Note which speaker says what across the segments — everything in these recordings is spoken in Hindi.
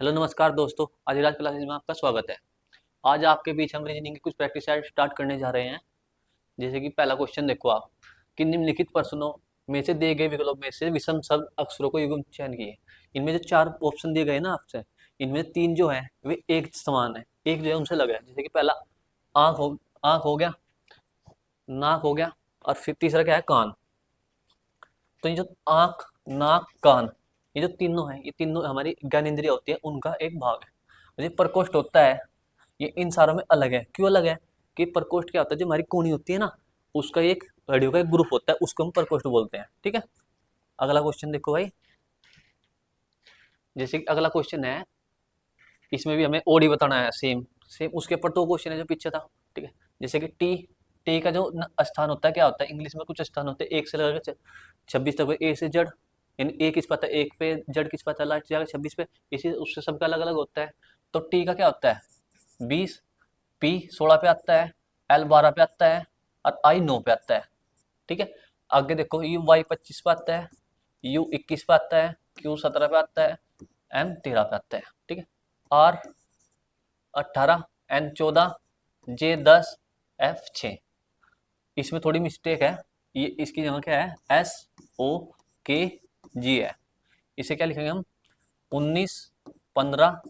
Speaker 1: हेलो नमस्कार दोस्तों, आज राज क्लासेज में आपका स्वागत है। आज आपके बीच हम रीजनिंग की कुछ प्रैक्टिस स्टार्ट करने जा रहे हैं। जैसे कि पहला क्वेश्चन देखो आप कि निम्नलिखित प्रश्नों में से दिए गए विकल्प में से विषम शब्द अक्षरों को युग्म चयन किए। इनमें जो चार ऑप्शन दिए गए ना आपसे, इनमें तीन जो है वे एक समान है, एक जो है उनसे अलग है। जैसे कि पहला आंख हो गया, नाक हो गया, और फिर तीसरा क्या है, कान। तो ये जो आंख, नाक, कान, ये जो तीनों हैं, ये तीनों हमारी ज्ञानेंद्रिय होती है, उनका एक भाग है। और ये प्रकोष्ठ होता है, ये इन सारों में अलग है। क्यों अलग है? कि प्रकोष्ठ क्या होता है, जो हमारी कोनी होती है ना, उसका एक हड्डियों का एक ग्रुप होता है, उसको हम प्रकोष्ठ बोलते हैं। ठीक है, अगला क्वेश्चन देखो भाई। जैसे कि अगला क्वेश्चन है, इसमें भी हमें ओडी बताना है, सेम सेम उसके ऊपर दो क्वेश्चन है जो पीछे था। ठीक है, जैसे कि टी, टी का जो स्थान होता है, क्या होता है, इंग्लिश में कुछ स्थान होते हैं एक से लेकर 26 तक। ए से जड़, यानी ए किस पता एक पे, जड़ किस पता लास्ट जाएगा 26 पे, इसी उससे सबका अलग अलग होता है। तो टी का क्या होता है 20, पी 16 पे आता है, एल 12 पे आता है, और आई 9 पे आता है। ठीक है, आगे देखो, यू वाई 25 पे आता है, यू 21 पे आता है, क्यू 17 पे आता है, एम 13 पे आता है। ठीक है, आर 18, एन 14, जे 10, एफ 6। इसमें थोड़ी मिस्टेक है, ये इसकी जगह क्या है, एस ओ के जी है। इसे क्या लिखेंगे हम, 19, 15,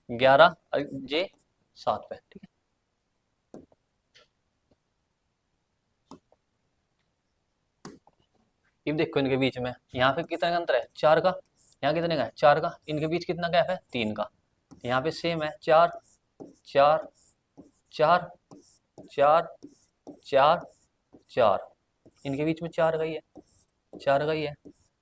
Speaker 1: 11 और जे 7 पे। ठीक है, अब देखो इनके बीच में यहाँ पे कितना का अंतर है, 4 का। यहाँ कितने का है, 4 का। इनके बीच कितना गैप है, 3 का। यहाँ पे सेम है, 4 4 4 4 4 4। इनके बीच में 4 का ही है, 4 का ही है,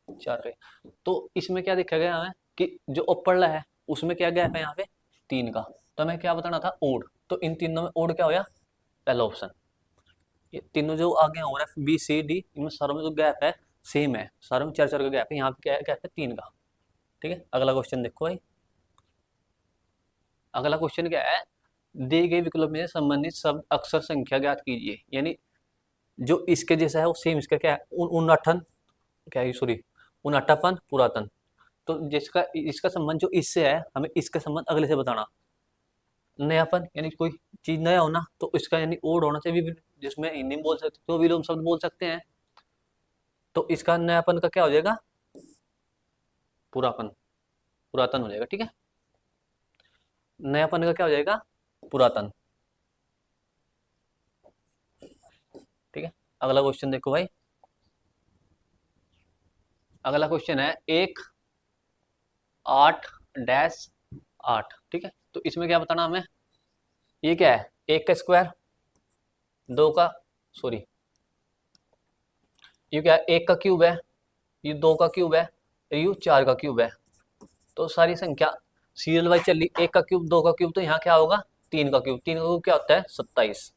Speaker 1: 4 का ही। तो इसमें क्या देखा गया हमें कि जो ऊपरला है उसमें क्या गैप है यहाँ पे, 3 का। तो हमें क्या बताना था, ओड। तो इन तीनों में ओड क्या होया, पहला ऑप्शन। ये तीनों जो आगे हो रहा है बी सी डी, इनमें सारों में जो गैप है सेम है, सारों में 4 4 का गैप है। यहाँ पे क्या है, गैप है 3 का। ठीक है, अगला क्वेश्चन देखो भाई। अगला क्वेश्चन क्या है, दिए गए विकल्प में संबंधित शब्द अक्षर संख्या ज्ञात कीजिए। यानी जो इसके जैसा है वो सेम इसका क्या है, उन्नाठन, क्या है सॉरी, उनाटापन, पुरातन। तो जिसका इसका संबंध जो इससे है, हमें इसका संबंध अगले से बताना। नयापन यानी कोई चीज नया होना, तो इसका यानी ओड होना चाहिए, जिसमें हिंदी में बोल सकते, तो विलोम शब्द बोल सकते हैं। तो इसका नयापन का क्या हो जाएगा, पुरापन, पुरातन हो जाएगा। ठीक है, नयापन का क्या हो जाएगा, पुरातन। ठीक है, अगला क्वेश्चन देखो भाई। अगला क्वेश्चन है 1 8 -8। ठीक है, तो इसमें क्या बताना हमें, ये क्या है, 1 का स्क्वायर, 2 का, सॉरी, ये क्या है, 1 का क्यूब है, ये 2 का क्यूब है, यू 4 का क्यूब है। तो सारी संख्या सीरियल वाइज चल रही, 1 का क्यूब, 2 का क्यूब, तो यहाँ क्या होगा, 3 का क्यूब। 3 का क्यूब क्या होता है, 27।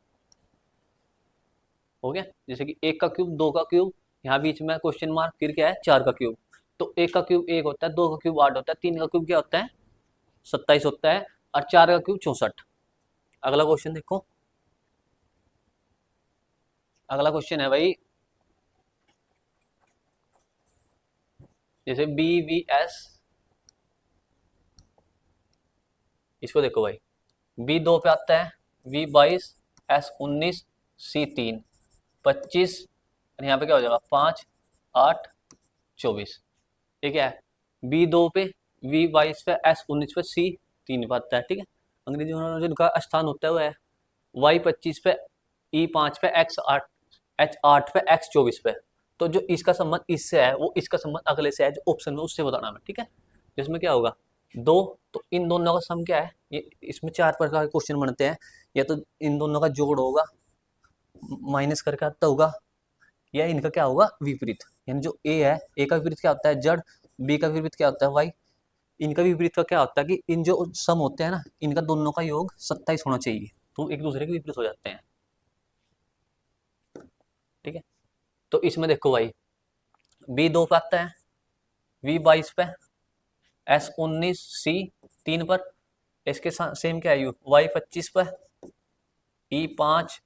Speaker 1: हो गया, जैसे कि 1 का क्यूब, 2 का क्यूब, यहाँ बीच में क्वेश्चन मार्क, फिर क्या है, 4 का क्यूब। तो 1 का क्यूब 1 होता है, 2 का क्यूब 8 होता है, 3 का क्यूब क्या होता है, 27 होता है, और 4 का क्यूब 64। अगला क्वेश्चन देखो। अगला क्वेश्चन है भाई, जैसे बी वी एस, इसको देखो भाई, बी 2 पे आता है, वी 22, एस 19, सी 3, 25, और यहाँ पे क्या हो जाएगा, 5 8 24। ठीक है, बी 2 पे, वी 22 पे, एस 19 पे, सी 3 पे आता है। ठीक है, अंग्रेजी में जिनका स्थान होता है वो है वाई 25 पे, ई 5 पे, एक्स 8, एच 8 पे, एक्स 24 पे। तो जो इसका संबंध इससे है, वो इसका संबंध अगले से है, जो ऑप्शन में उससे बताना है। ठीक है, जिसमें क्या होगा, दो, तो इन दोनों का सम क्या है, ये इसमें 4 प्रकार के क्वेश्चन बनते हैं। या तो इन दोनों का जोड़ होगा, माइनस करके आता होगा, या इनका क्या होगा, विपरीत। यानी जो ए है, ए का विपरीत क्या होता है, जड़, बी का विपरीत क्या होता है, वाई। इनका विपरीत का क्या होता है कि इन जो सम होते हैं ना, इनका दोनों का योग 27 होना चाहिए, तो एक दूसरे के विपरीत हो जाते हैं। ठीक है, तो इसमें देखो भाई, बी 2 पे आता है, वी 22 पे, एस 19, सी 3 पर, इसके सेम क्या है, यू वाई 25 पर, ई 5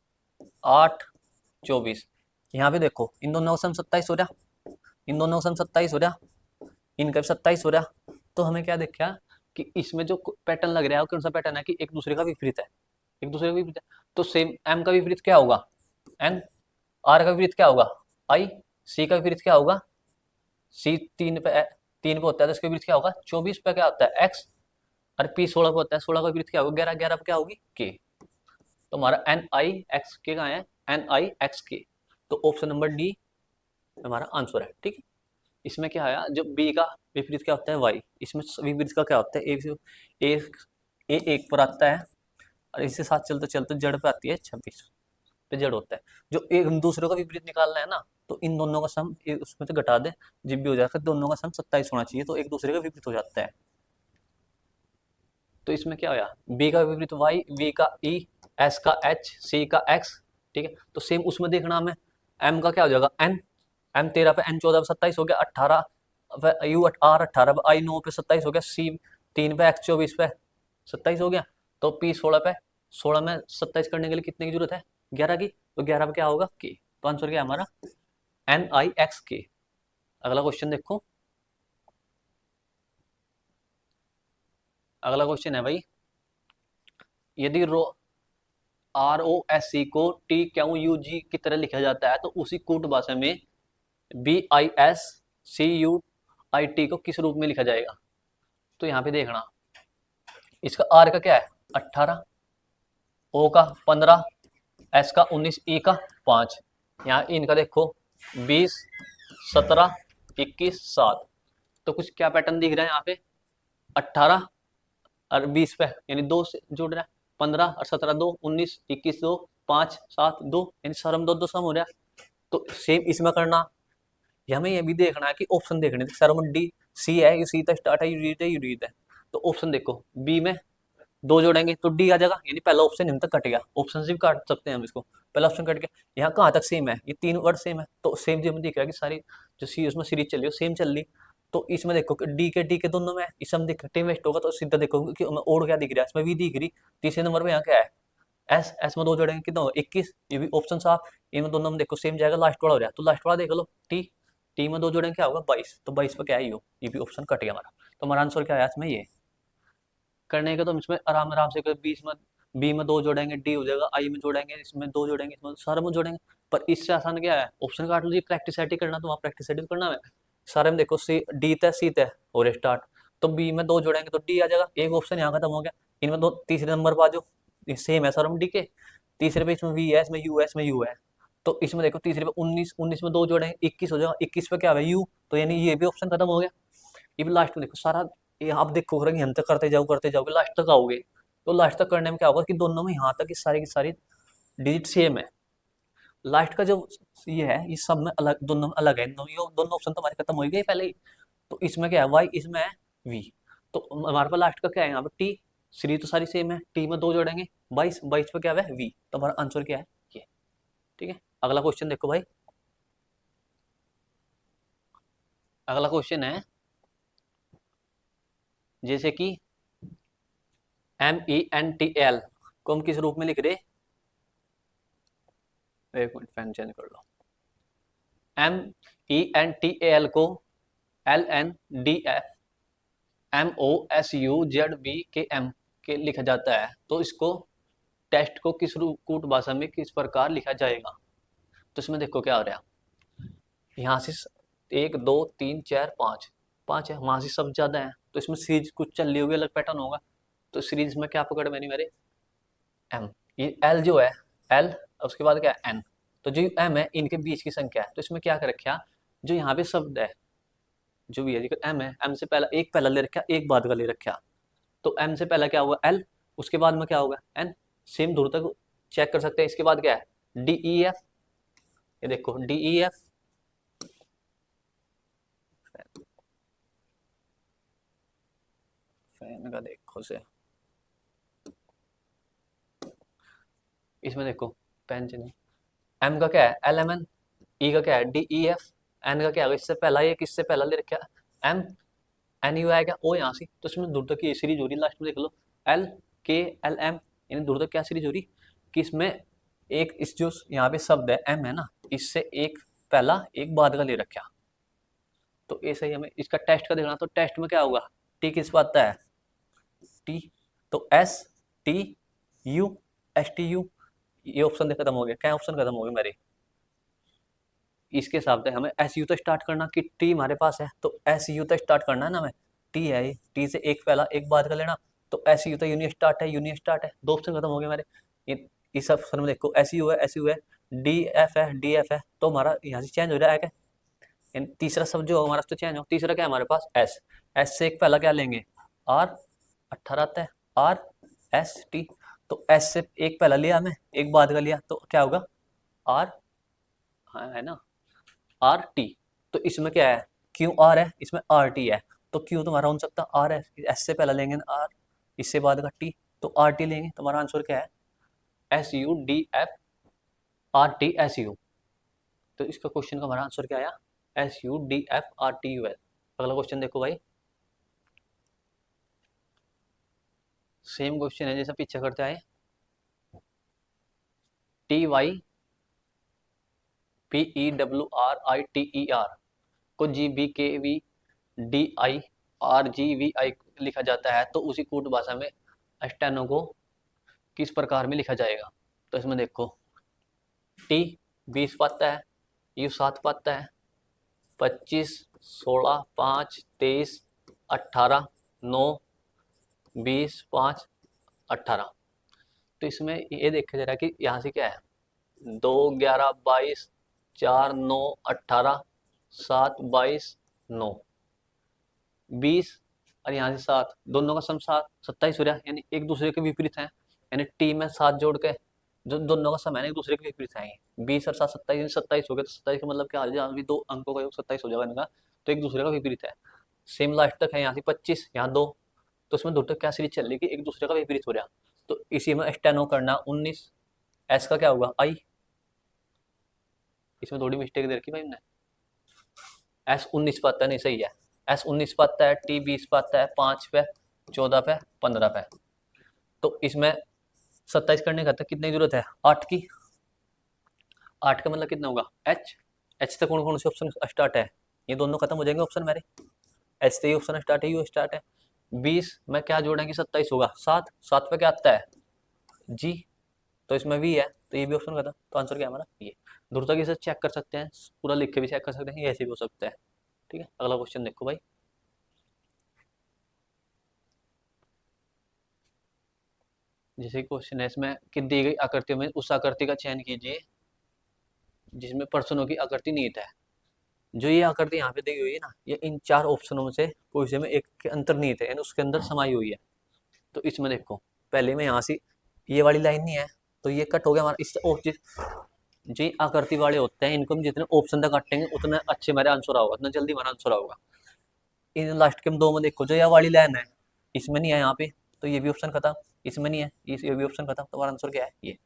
Speaker 1: 8 24। यहाँ पे देखो, इन दोनों का सम 27 हो रहा, इन दोनों का सम 27 हो रहा, इनका भी 27 हो रहा। तो हमें क्या देखा कि इसमें जो पैटर्न लग रहा है वो कौन सा पैटर्न है कि एक दूसरे का विपरीत है, एक दूसरे का विपरीत है। तो सेम एम का विपरीत क्या होगा एन, आर का विपरीत क्या होगा आई, सी का विपरीत क्या होगा सी, 3 पे होता है तो इसका विपरीत क्या होगा 24 पे क्या होता है एक्स, और पी 16 पे होता है, 16 का विपरीत क्या होगा 11, 11 पे क्या होगी के। तो हमारा एन आई एक्स के कहाँ है, एन आई एक्स के, तो ऑप्शन नंबर डी हमारा आंसर है। ठीक है, इसमें क्या आया, जो बी का विपरीत क्या होता है वाई, इसमें विपरीत का क्या होता है ए, ए एक पर आता है और इसके साथ चलते चलते जड़ पे आती है 26 पे जड़ होता है। जो एक दूसरे का विपरीत निकालना है ना, तो इन दोनों का सम उसमें से घटा दे, जब भी हो जाएगा दोनों का सम 27 होना चाहिए, तो एक दूसरे का विपरीत हो जाता है। तो इसमें क्या होया, बी का विपरीत वाई, वी का ई, एस का एच, सी का एक्स। ठीक है, तो सेम उसमें देखना हमें, एम का क्या हो जाएगा एन, एम 13 पे, एन 14 पे 27 हो गया, 18 यू आर 18 पे, आई 9 पे 27 हो गया, सी 3 पे, एक्स 24 पे 27 हो गया, तो पी 16 पे, 16 में 27 करने के लिए कितने की जरूरत है 11 की, तो 11 पे क्या होगा के। तो आंसर क्या है हमारा एन आई एक्स के। अगला क्वेश्चन देखो, अगला क्वेश्चन है भाई, यदि रो आर ओ एस सी को टी क्यू यू जी की तरह लिखा जाता है तो उसी कूट भाषा में B I S C U I T को किस रूप में लिखा जाएगा। तो यहाँ पे देखना, इसका आर का क्या है 18, ओ का 15, एस का 19, ई का 5। यहाँ इनका देखो 20, 17, 21, 7। तो कुछ क्या पैटर्न दिख रहा है यहाँ पे, 18 और 20 पे यानी 2 से जुड़ रहा है, 15 और 17 2, 19, 21 2, 5 7 2, यानी सरम 2 2 सम हो रहा है। तो सेम इसमें करना, हमें ये भी देखना है कि ऑप्शन देखने, सरम डी सी है, ये सी तक स्टार्ट है, यू रीत है। तो ऑप्शन देखो बी में 2 जोड़ेंगे तो डी आ जाएगा, यानी पहला ऑप्शन इन तक कट गया, ऑप्शन से भी काट सकते हैं हम इसको, पहला ऑप्शन कट गया। यहाँ कहाँ तक सेम है, ये 3 वर्ड सेम है, तो सेम जो हमें दिख रहा है कि सारी जो सी उसमें सीरीज चल रही है सेम चल रही। तो इसमें देखो डी के दोनों में है, इसमें देखो टाइम वेस्ट होगा, तो सीधा देखो कि और क्या दिख रहा है, इसमें वी दिख रही। तीसरे नंबर पे यहाँ क्या है एस, एस में 2 जोड़ेंगे कितना होगा 21, ये भी ऑप्शन साफ, इनमें दोनों में देखो सेम जाएगा, लास्ट वाला हो रहा है, तो लास्ट वाला देख लो टी, टी में 2 जोड़ेंगे क्या होगा 22, तो 22 पे क्या है ये भी ऑप्शन कट गया हमारा। तो हमारा आंसर क्या है इसमें ये करने का, तो हम इसमें आराम आराम से बीस में बी में 2 जोड़ेंगे डी हो जाएगा, आई में जोड़ेंगे, इसमें 2 जोड़ेंगे, इसमें सारे में जोड़ेंगे। पर इससे आसान क्या है ऑप्शन काट लीजिए, प्रैक्टिस सेट ही करना, तो वहाँ प्रैक्टिस सेट करना है सारे में। देखो सी डी तय सी तय और स्टार्ट, तो बी में 2 जोड़ेंगे तो डी आ जाएगा, एक ऑप्शन यहाँ खत्म हो गया। इनमें 2 तीसरे नंबर पर आ जाओ, सेम है सर डी के, तीसरे पे इसमें वी है, इसमें यू है, इसमें यू है। तो इसमें देखो तीसरे पे 19, 19 में 2 जोड़ेंगे 21 हो जाएगा, 21 पे क्या है यू, तो यानी ये भी ऑप्शन खत्म हो गया। ये भी लास्ट में देखो सारा, ये आप देखो करेंगे हम तक करते जाओगे लास्ट तक आओगे, तो लास्ट तक करने में क्या होगा कि दोनों में यहाँ तक की सारी डिजिट सेम है, लास्ट का जो ये है ये सब में अलग, दोनों में अलग है, दोनों ऑप्शन तो हमारे खत्म हो ही गए पहले ही। तो इसमें क्या है वाई, इसमें है वी, तो हमारे पास लास्ट का क्या है यहाँ पे टी, सीरीज तो सारी सेम है, टी में 2 जोड़ेंगे 22, 22 पे क्या है वी, तो हमारा आंसर क्या है ये। ठीक है, अगला क्वेश्चन देखो भाई, अगला क्वेश्चन है जैसे कि MENTL को हम किस रूप में लिख रहे, एक मिनट फैन चेंज कर लो, MENTAL को LNDFMOSUZBKM के लिखा जाता है, तो इसको टेस्ट को किस कूट भाषा में किस प्रकार लिखा जाएगा। तो इसमें देखो क्या हो रहा है, यहाँ से 1 2 3 4 5 5 है, वहां से सब ज्यादा है, तो इसमें सीरीज कुछ चल रही होगी, अलग पैटर्न होगा। तो सीरीज में क्या पकड़ मैंने मेरे एम, ये एल जो है एल, उसके बाद क्या है एन, तो जो एम है इनके बीच की संख्या है। तो इसमें क्या कर रखा, जो यहाँ पे शब्द है जो भी है एम है, एम से पहला एक पहला ले रखा, एक बाद का ले रखा, तो एम से पहला क्या होगा एल, उसके बाद में क्या होगा एन, सेम दूर तक चेक कर सकते हैं। इसके बाद क्या है डी ई एफ, ये देखो डी ई एफ, फैन का देखो से, इसमें देखो पेन से नहीं, एम का क्या है एल एम एन, ई का क्या है डी ई एफ, एन का क्या है इससे पहला, ये किससे पहला ले रखा एम, एन यू आएगा ओ यहाँ से, तो इसमें दूर तक की सीरीज हो रही, लास्ट में देख लो एल के एल एम, यानी दूर तक क्या सीरीज हो रही कि इसमें एक इस जो यहाँ पे शब्द है एम है ना, इससे एक पहला एक बाद का ले रखा। तो ऐसे ही हमें इसका टेस्ट का देखना, तो टेस्ट में क्या होगा टी किस पर आता है टी, तो S T U, S T U, ये ऑप्शन खत्म हो गया। क्या ऑप्शन खत्म हो गए मेरे? इसके हिसाब से हमें एस यू तो स्टार्ट करना कि टी हमारे पास है, तो एस यू तो स्टार्ट करना है ना हमें। टी है ये, टी से एक पहला एक बाद का लेना, तो एस यू तो यूनियन स्टार्ट है, यूनियन स्टार्ट है। दो ऑप्शन खत्म हो गए मेरे। इस ऑप्शन में देखो एस यू है, एस यू है, डी एफ है, डी एफ है, तो हमारा यहाँ से चेंज हो रहा है क्या? तीसरा सब जो हमारा तो चेंज हो, तीसरा क्या है हमारे पास? एस, एस से एक पहला क्या लेंगे? आर, 18 आता है, आर एस टी, तो एस से एक पहला लिया हमें, एक बाद का लिया, तो क्या होगा? आर, हाँ है ना, आर टी। तो इसमें क्या है? क्यू आर है, इसमें आर टी है, तो क्यू तुम्हारा हो सकता आर है, एस से पहला लेंगे ना आर, इससे बाद का टी, तो आर टी लेंगे। तुम्हारा आंसर क्या है? S U D F R T S U. तो इसका क्वेश्चन का हमारा आंसर क्या आया? S U D F R T U L. अगला क्वेश्चन देखो भाई, सेम क्वेश्चन है जैसा पीछे करते आए। T Y P E W R I T E R को G B K V D I R G V I लिखा जाता है, तो उसी कूट भाषा में स्टेनो को किस प्रकार में लिखा जाएगा? तो इसमें देखो, टी 20 पाता है, यू 7 पाता है, 25, 16, 5, 23, 18, 9, 20, 5, 18। तो इसमें ये देखा जा रहा है कि यहाँ से क्या है? 2, 11, 22, 4, 9, 18, 7, 22, 9, 20, और यहाँ से 7, दोनों का सम 7, 27 हो रहा है, यानी एक दूसरे के विपरीत है। यानी टी में 7 जोड़ के जो दोनों का सम है ना एक दूसरे के विपरीत है। 20 और 7 27, 27 हो गया, तो 27 का मतलब क्या हो जाएगा? अभी दो अंकों का योग 27 हो जाएगा इनका, तो एक दूसरे का विपरीत है। सेम लास्ट तक है, यहाँ से 25, यहाँ 2, तो इसमें दो तक क्या सीरीज चल रही है कि एक दूसरे का विपरीत हो रहा। तो इसी में स्टेनो करना 19, एस का क्या होगा? आई, इसमें थोड़ी मिस्टेक दे रखी भाई हमने, एस 19 पाता है, नहीं सही है, एस 19 पाता है, टी 20 पाता है, 5 पे, 14 पे, 15 पे। तो इसमें 27 करने का तक कितनी जरूरत है? 8 की। 8 का मतलब कितना होगा? एच, एच तक कौन कौन से ऑप्शन स्टार्ट है? ये दोनों खत्म हो जाएंगे ऑप्शन मेरे, एच से ही ऑप्शन स्टार्ट है, यू स्टार्ट है। 20 में क्या जोड़ेंगे? 27 होगा, 7, 7 पे क्या आता है? जी, तो इसमें वी है, तो ये भी ऑप्शन खत्म। तो आंसर क्या हमारा? ये। दूर तक इसे चेक कर सकते हैं, पूरा लिख के भी चेक कर सकते हैं, ऐसे भी हो सकता है। ठीक है, अगला क्वेश्चन देखो भाई, जैसे क्वेश्चन है इसमें कि दी गई आकृतियों में उस आकृति का चयन कीजिए जिसमें पर्सनों की आकृति निहित है। जो ये आकृति यहाँ पे दी हुई है ना, ये इन 4 ऑप्शनों से कोई से में एक के अंतर्निहित है, यानी उसके अंदर समाई हुई है। तो इसमें देखो, पहले में यहाँ से ये वाली लाइन नहीं है, तो ये कट हो गया हमारा। इस जो आकृति वाले होते हैं इनको हम जितने ऑप्शन तक काटेंगे उतना अच्छे हमारे आंसर होगा, उतना जल्दी हमारा आंसर होगा। इन लास्ट के 2 में देखो, जो ये वाली लाइन है इसमें नहीं है यहाँ पे, तो ये भी ऑप्शन खत्म, इसमें नहीं है, ये भी ऑप्शन खत्म, तो हमारा आंसर क्या है? ये।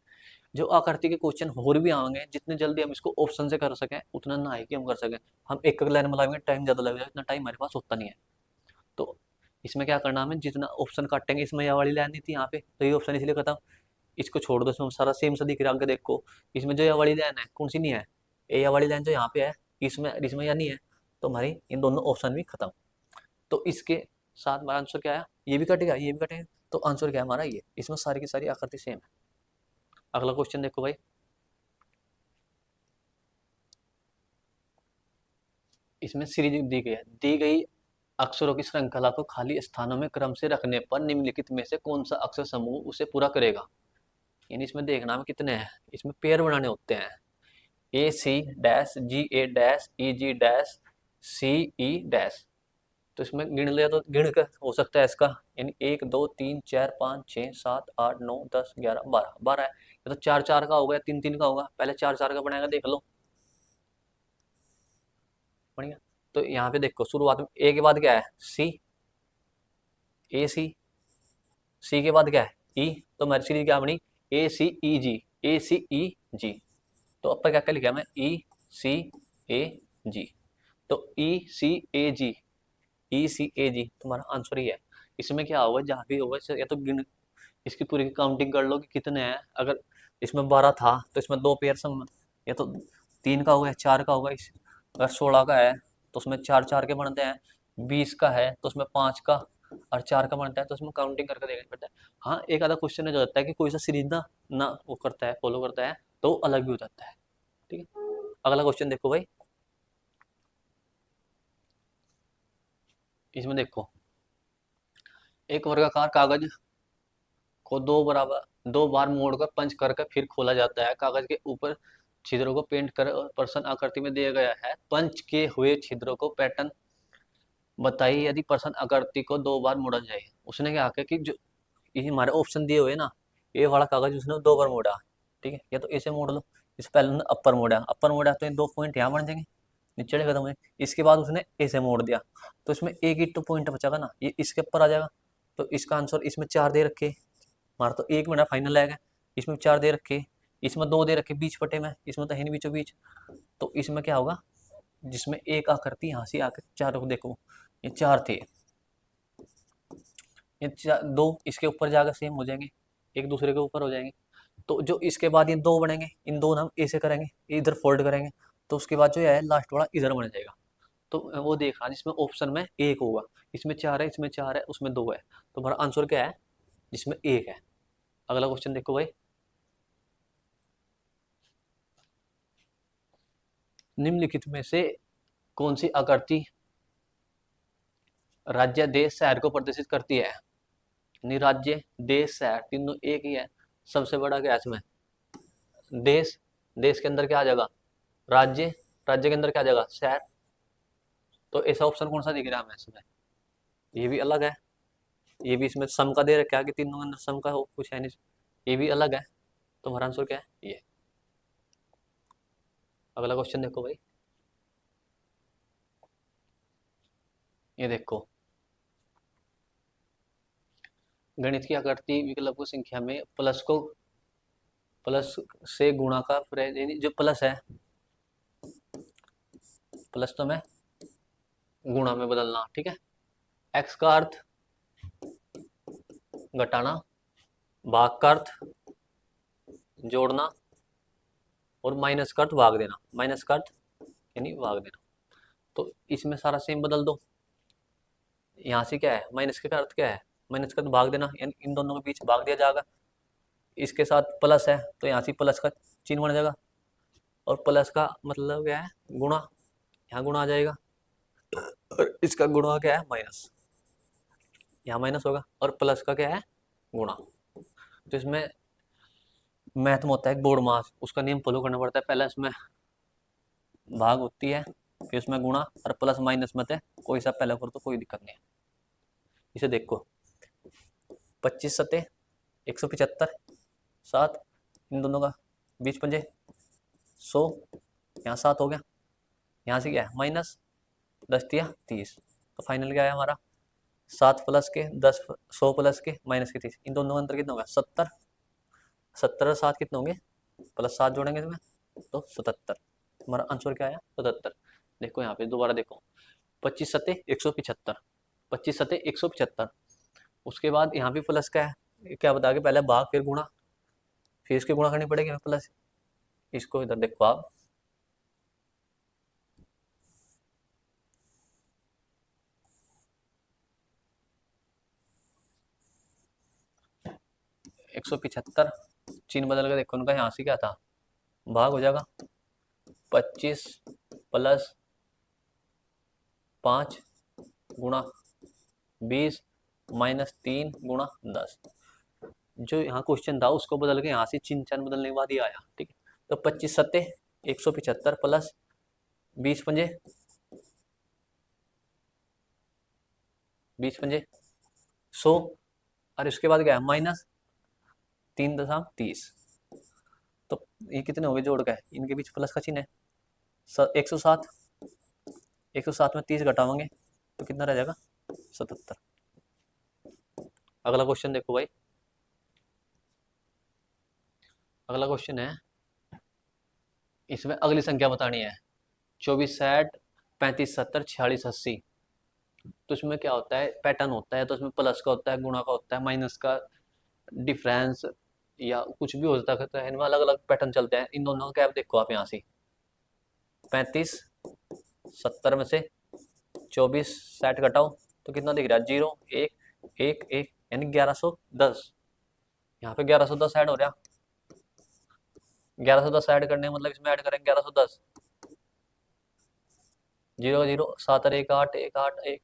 Speaker 1: जो आकृति के क्वेश्चन और भी आएंगे, जितने जल्दी हम इसको ऑप्शन से कर सकें उतना ना है कि हम कर सकें। हम एक लाइन में लगाएंगे टाइम ज़्यादा लगेगा, इतना टाइम हमारे पास होता नहीं है। तो इसमें क्या करना, हमें जितना ऑप्शन काटेंगे, इसमें यह वाली लाइन नहीं थी यहाँ पे, तो ये ऑप्शन इसलिए खत्म। इसको छोड़ दो, इसमें सारा सेम सा दिख रहा है, देखो इसमें जो यह वाली लाइन है कौन सी नहीं है? ये वाली लाइन जो यहाँ पे है, इसमें इसमें यह नहीं है, तो हमारी इन दोनों ऑप्शन भी खत्म। तो इसके साथ हमारा आंसर क्या है? ये भी कटेगा, ये भी कटेगा, तो आंसर क्या है हमारा? ये। इसमें सारी की सारी आकृति सेम है। अगला क्वेश्चन देखो भाई, इसमें सीरीज दी गई है, दी गई अक्षरों की श्रृंखला को खाली स्थानों में क्रम से रखने पर निम्नलिखित में से कौन सा अक्षर समूह उसे पूरा करेगा? यानी इसमें देखना में कितने हैं, इसमें पेयर बनाने होते हैं। ए सी डैश, जी ए डैश, ई जी डैश, सी ई डैश। तो इसमें गिन लिया तो गिन कर हो सकता है इसका, यानी 1 2 3 4 5 6 7 8 9 10 11 12, 12 है। ये तो 4 4 का होगा, 3 3 का होगा, पहले 4 4 का बनाएगा, देख लो। बढ़िया। तो यहाँ पे देखो शुरुआत में ए के बाद क्या है? सी, ए सी, सी के बाद क्या है? ई, तो मेरी सीरीज क्या बनी? ए सी ई जी, ए सी ई जी। तो अब क्या क्या लिखा मैं? ई सी ए जी, तो ई सी ए जी, ई सी ए जी तुम्हारा आंसर ही है। इसमें क्या होगा, जहाँ भी होगा या तो गिन, इसकी पूरी काउंटिंग कर लो कि कितने हैं। अगर इसमें 12 था तो इसमें 2 पेयर सम, या तो 3 का होगा, 4 का होगा। अगर 16 का है तो उसमें 4 4 के बनते हैं, 20 का है तो उसमें 5 का, और 4 का बनता है तो उसमें काउंटिंग करके देखना पड़ता है। हाँ, एक आधा क्वेश्चन है जो होता है कि कोई सा सीरीज ना ना वो करता है, फॉलो करता है, तो अलग भी हो जाता है। ठीक है, अगला क्वेश्चन देखो भाई। इसमें देखो, एक वर्गाकार कागज को दो बार मोड़कर पंच करके फिर खोला जाता है। कागज के ऊपर छिद्रों को पेंट कर प्रश्न आकृति में दिया गया है। पंच के हुए छिद्रों को पैटर्न बताइए यदि प्रश्न आकृति को 2 बार मोड़ा जाए। उसने क्या किया कि जो ये हमारे ऑप्शन दिए हुए ना, ये वाला कागज उसने 2 बार मोड़ा। ठीक है, या तो ऐसे मोड़ लो, इस पहले अपर मोड़ा, अपर मोड़ा तो ये 2 पॉइंट यहाँ बन जाएंगे, नीचे खत्म हो। इसके बाद उसने ऐसे मोड़ दिया तो इसमें एक ही तो पॉइंट बचागा ना, ये इसके ऊपर आ जाएगा। तो इसका आंसर इसमें 4 दे रखे, हमारा तो 1 मिनट फाइनल आएगा। इसमें 4 दे रखे, इसमें 2 दे रखे बीच पटे में, इसमें तो है नहीं बीचों बीच। तो इसमें क्या होगा, जिसमें एक आकृति यहाँ से आकर 4 को देखो, ये 4 थे, ये 2 इसके ऊपर जाकर सेम हो जाएंगे, एक दूसरे के ऊपर हो जाएंगे। तो जो इसके बाद ये 2 बनेंगे, इन 2 हम ऐसे करेंगे, इधर फोल्ड करेंगे, तो उसके बाद जो है लास्ट वाला इधर बन जाएगा। तो वो देखा जिसमें ऑप्शन में 1 होगा, इसमें 4 है, इसमें 4 है, उसमें 2 है, तो हमारा आंसर क्या है, जिसमें 1 है। अगला क्वेश्चन देखो भाई। निम्नलिखित में से कौन सी आकृति राज्य, देश, शहर को प्रदर्शित करती है। राज्य, देश, शहर तीनों एक ही है। सबसे बड़ा क्या है इसमें, देश, देश के अंदर क्या आ जाएगा, राज्य, राज्य के अंदर क्या आ जाएगा, शहर। तो ऐसा ऑप्शन कौन सा दिख रहा है हमें इसमें, ये भी अलग है, ये भी इसमें सम का दे रखा है कि तीनों के अंदर सम का हो, कुछ है नहीं, ये भी अलग है। तो हमारा आंसर क्या है, ये। अगला क्वेश्चन देखो भाई। ये देखो, गणित की आकृति विकल्प की संख्या में प्लस से गुणा का जो प्लस है, प्लस तो में गुणा में बदलना। ठीक है, एक्स का अर्थ घटाना, भाग का अर्थ जोड़ना, और माइनस का अर्थ भाग देना, माइनस का अर्थ यानी भाग देना। तो इसमें सारा सेम बदल दो। यहाँ से क्या है, माइनस का अर्थ क्या है, माइनस का अर्थ भाग देना, यानी इन दोनों के बीच भाग दिया जाएगा। इसके साथ प्लस है तो यहाँ से प्लस का चिन्ह बन जाएगा, और प्लस का मतलब क्या है, गुणा, यहाँ गुणा आ जाएगा, और इसका गुणा क्या है, माइनस, यहाँ माइनस होगा, और प्लस का क्या है, गुणा। तो इसमें मैथ में होता है बोर्ड मास, उसका नियम फॉलो करना पड़ता है। पहले इसमें भाग होती है, फिर उसमें गुणा, और प्लस माइनस मत है, कोई सा पहले करो तो कोई दिक्कत नहीं है। इसे देखो, 25 सते 175, 7, इन दोनों का बीच पंजे 100, यहाँ 7 हो गया, यहाँ से क्या है माइनस, 10 दिया 30। तो फाइनल क्या है हमारा, 7 प्लस के 10, 100 प्लस के माइनस के 30, इन दोनों का अंतर कितना होगा, 70, 70 और 7 कितने होंगे, प्लस 7 जोड़ेंगे इसमें तो 77। हमारा आंसर क्या आया, 77। देखो यहाँ पे दोबारा देखो, 25 सते 175, 25 सते 175, उसके बाद यहाँ भी प्लस का है, क्या बता के पहले भाग फिर गुणा, फिर इसके गुणा करनी पड़ेगी प्लस। इसको इधर देखो आप, एक सौ पिछहत्तर, चिन्ह बदल के देखो उनका, यहाँ से क्या था, भाग हो जाएगा, 25 प्लस 5 गुणा 20 माइनस 3 गुणा 10। जो यहाँ क्वेश्चन था उसको बदल के यहाँ से चिन्ह चिन्ह बदलने के बाद ये आया। ठीक है, तो 25 सत्ते 175 प्लस 20 पंजे 100, और इसके बाद क्या है माइनस 3 दशमलव 30। तो ये कितने हो गए जोड़ के, इनके बीच प्लस का चिन्ह है, 107, 107 में 30 घटाओगे तो कितना रह जाएगा, 77। अगला क्वेश्चन देखो भाई। अगला क्वेश्चन है, इसमें अगली संख्या बतानी है, 24, 60, 35, 70, 46, 80। तो इसमें क्या होता है, पैटर्न होता है, तो इसमें प्लस का होता है, गुणा का होता है, माइनस का, डिफरेंस, या कुछ भी हो सकता है, इनमें अलग अलग पैटर्न चलते हैं। इन दोनों का क्या देखो आप, यहाँ से 35 70 में से 24 60 घटाओ तो कितना दिख रहा है, 0 1 एक एक यानी 1110। यहाँ पे 1110 ऐड हो रहा, 1110 ऐड करने मतलब इसमें ऐड करेंगे 1110, 0 0 7 और 1 8 1 8 1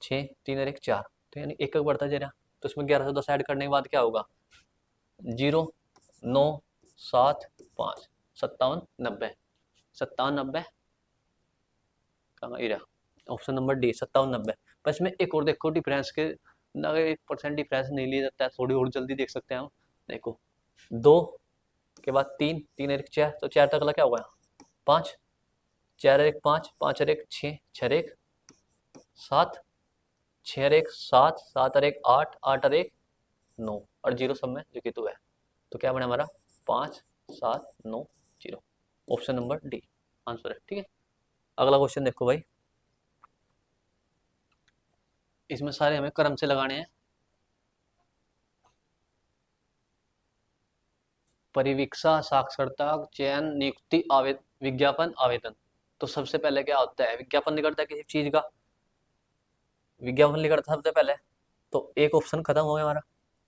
Speaker 1: 6 3 और 1 4, तो यानी एक एक बढ़ता जा रहा। तो इसमें 1110 ऐड करने के बाद क्या होगा, 0 9 7 5 57 90, 57 90 कहाँ ये रहा ऑप्शन नंबर डी 57 90। पर इसमें एक और देखो डिफरेंस के, अगर 1% डिफरेंस नहीं लिया जाता है, थोड़ी और जल्दी देख सकते हैं हम। देखो 2 के बाद 3 3 और 1 4, तो 4 तक क्या होगा 5, 4 और 1 5 5 और 1 6 6 और 1 7 6 और 1 7 7 और 1 8 8 और 1 9 और 0 सब में जो कि तो है, तो क्या बना हमारा 5 7 9 0, ऑप्शन नंबर डी आंसर है। ठीक है, अगला क्वेश्चन देखो भाई, इसमें सारे हमें क्रम से लगाने हैं। परिवीक्षा, साक्षरता, चयन, नियुक्ति, विज्ञापन, आवेदन। तो सबसे पहले क्या होता है, विज्ञापन निकलता है किसी चीज का, विज्ञापन निकलता है सबसे पहले, तो एक ऑप्शन खत्म हो गया हमारा।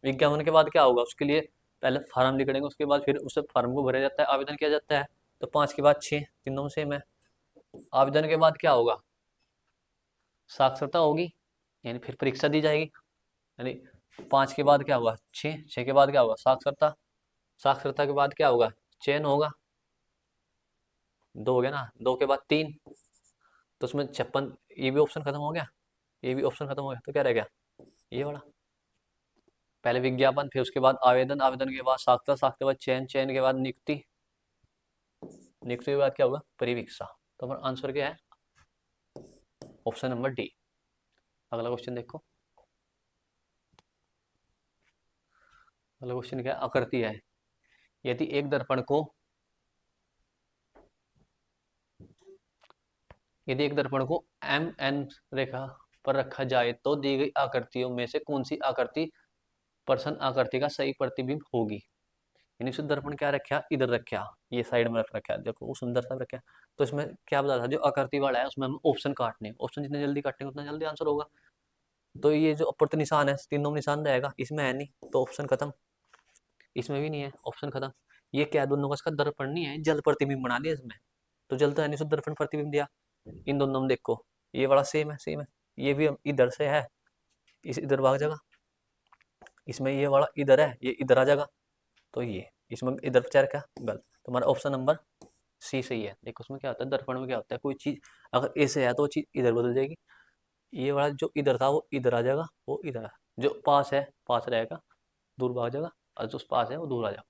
Speaker 1: विज्ञापन के बाद क्या होगा, उसके लिए पहले फार्म लिखेंगे, उसके बाद फिर उस फार्म को भरा जाता है, आवेदन किया जाता है। तो 5 के बाद 6, तीनों में सेम है। आवेदन के बाद क्या होगा, साक्षरता होगी, यानी फिर परीक्षा दी जाएगी, यानी 5 के बाद क्या होगा 6, 6 के बाद क्या होगा साक्षरता, साक्षरता के बाद क्या होगा चयन होगा, 2 हो गया ना, 2 के बाद 3, तो उसमें 56, ये भी ऑप्शन खत्म हो गया, ये भी ऑप्शन खत्म हो गया, तो क्या रह गया ये वाला। पहले विज्ञापन, फिर उसके बाद आवेदन, आवेदन के बाद साक्षरता, साक्षरता के बाद चयन, चयन के बाद नियुक्ति, नियुक्ति के बाद क्या होगा परिवीक्षा। तो हमारा आंसर क्या है ऑप्शन नंबर डी। अगला क्वेश्चन देखो, अगला क्वेश्चन क्या है, आकृति है। यदि एक दर्पण को, यदि एक दर्पण को एम एन रेखा पर रखा जाए तो दी गई आकृतियों में से कौन सी आकृति प्रश्न आकृति का सही प्रतिबिंब होगी। यानी उसे दर्पण क्या रखा, इधर रखा, ये साइड में रख रखा है, देखो वो सुंदर सा रखा। तो इसमें क्या बता था, जो आकृति वाला है उसमें हम ऑप्शन काटने, ऑप्शन जितने जल्दी काटेंगे उतना जल्दी आंसर होगा। तो ये जो अप्रत निशान है, तीनों में निशान रहेगा, इसमें है नहीं, तो ऑप्शन खत्म, इसमें भी नहीं है, ऑप्शन खत्म। ये क्या है, दोनों का इसका दर्पण नहीं है, जल प्रतिबिंब बना दिया इसमें, तो जल तो है नहीं, तो दर्पण प्रतिबिंब दिया। इन दोनों में देखो ये वाला सेम है, सेम है, ये भी इधर से है, इस इधर भाग जाएगा, इसमें ये वाला इधर है, ये इधर आ जाएगा, तो ये इसमें इधर चार क्या गलत। तो हमारा ऑप्शन नंबर सी सही है। देखो उसमें क्या होता है, दर्पण में क्या होता है, कोई चीज अगर ऐसे है तो वो चीज इधर बदल जाएगी, ये वाला जो इधर था वो इधर आ जाएगा, वो इधर है, जो पास है पास रहेगा, दूर भाग जाएगा, और जो पास है वो दूर आ जाएगा।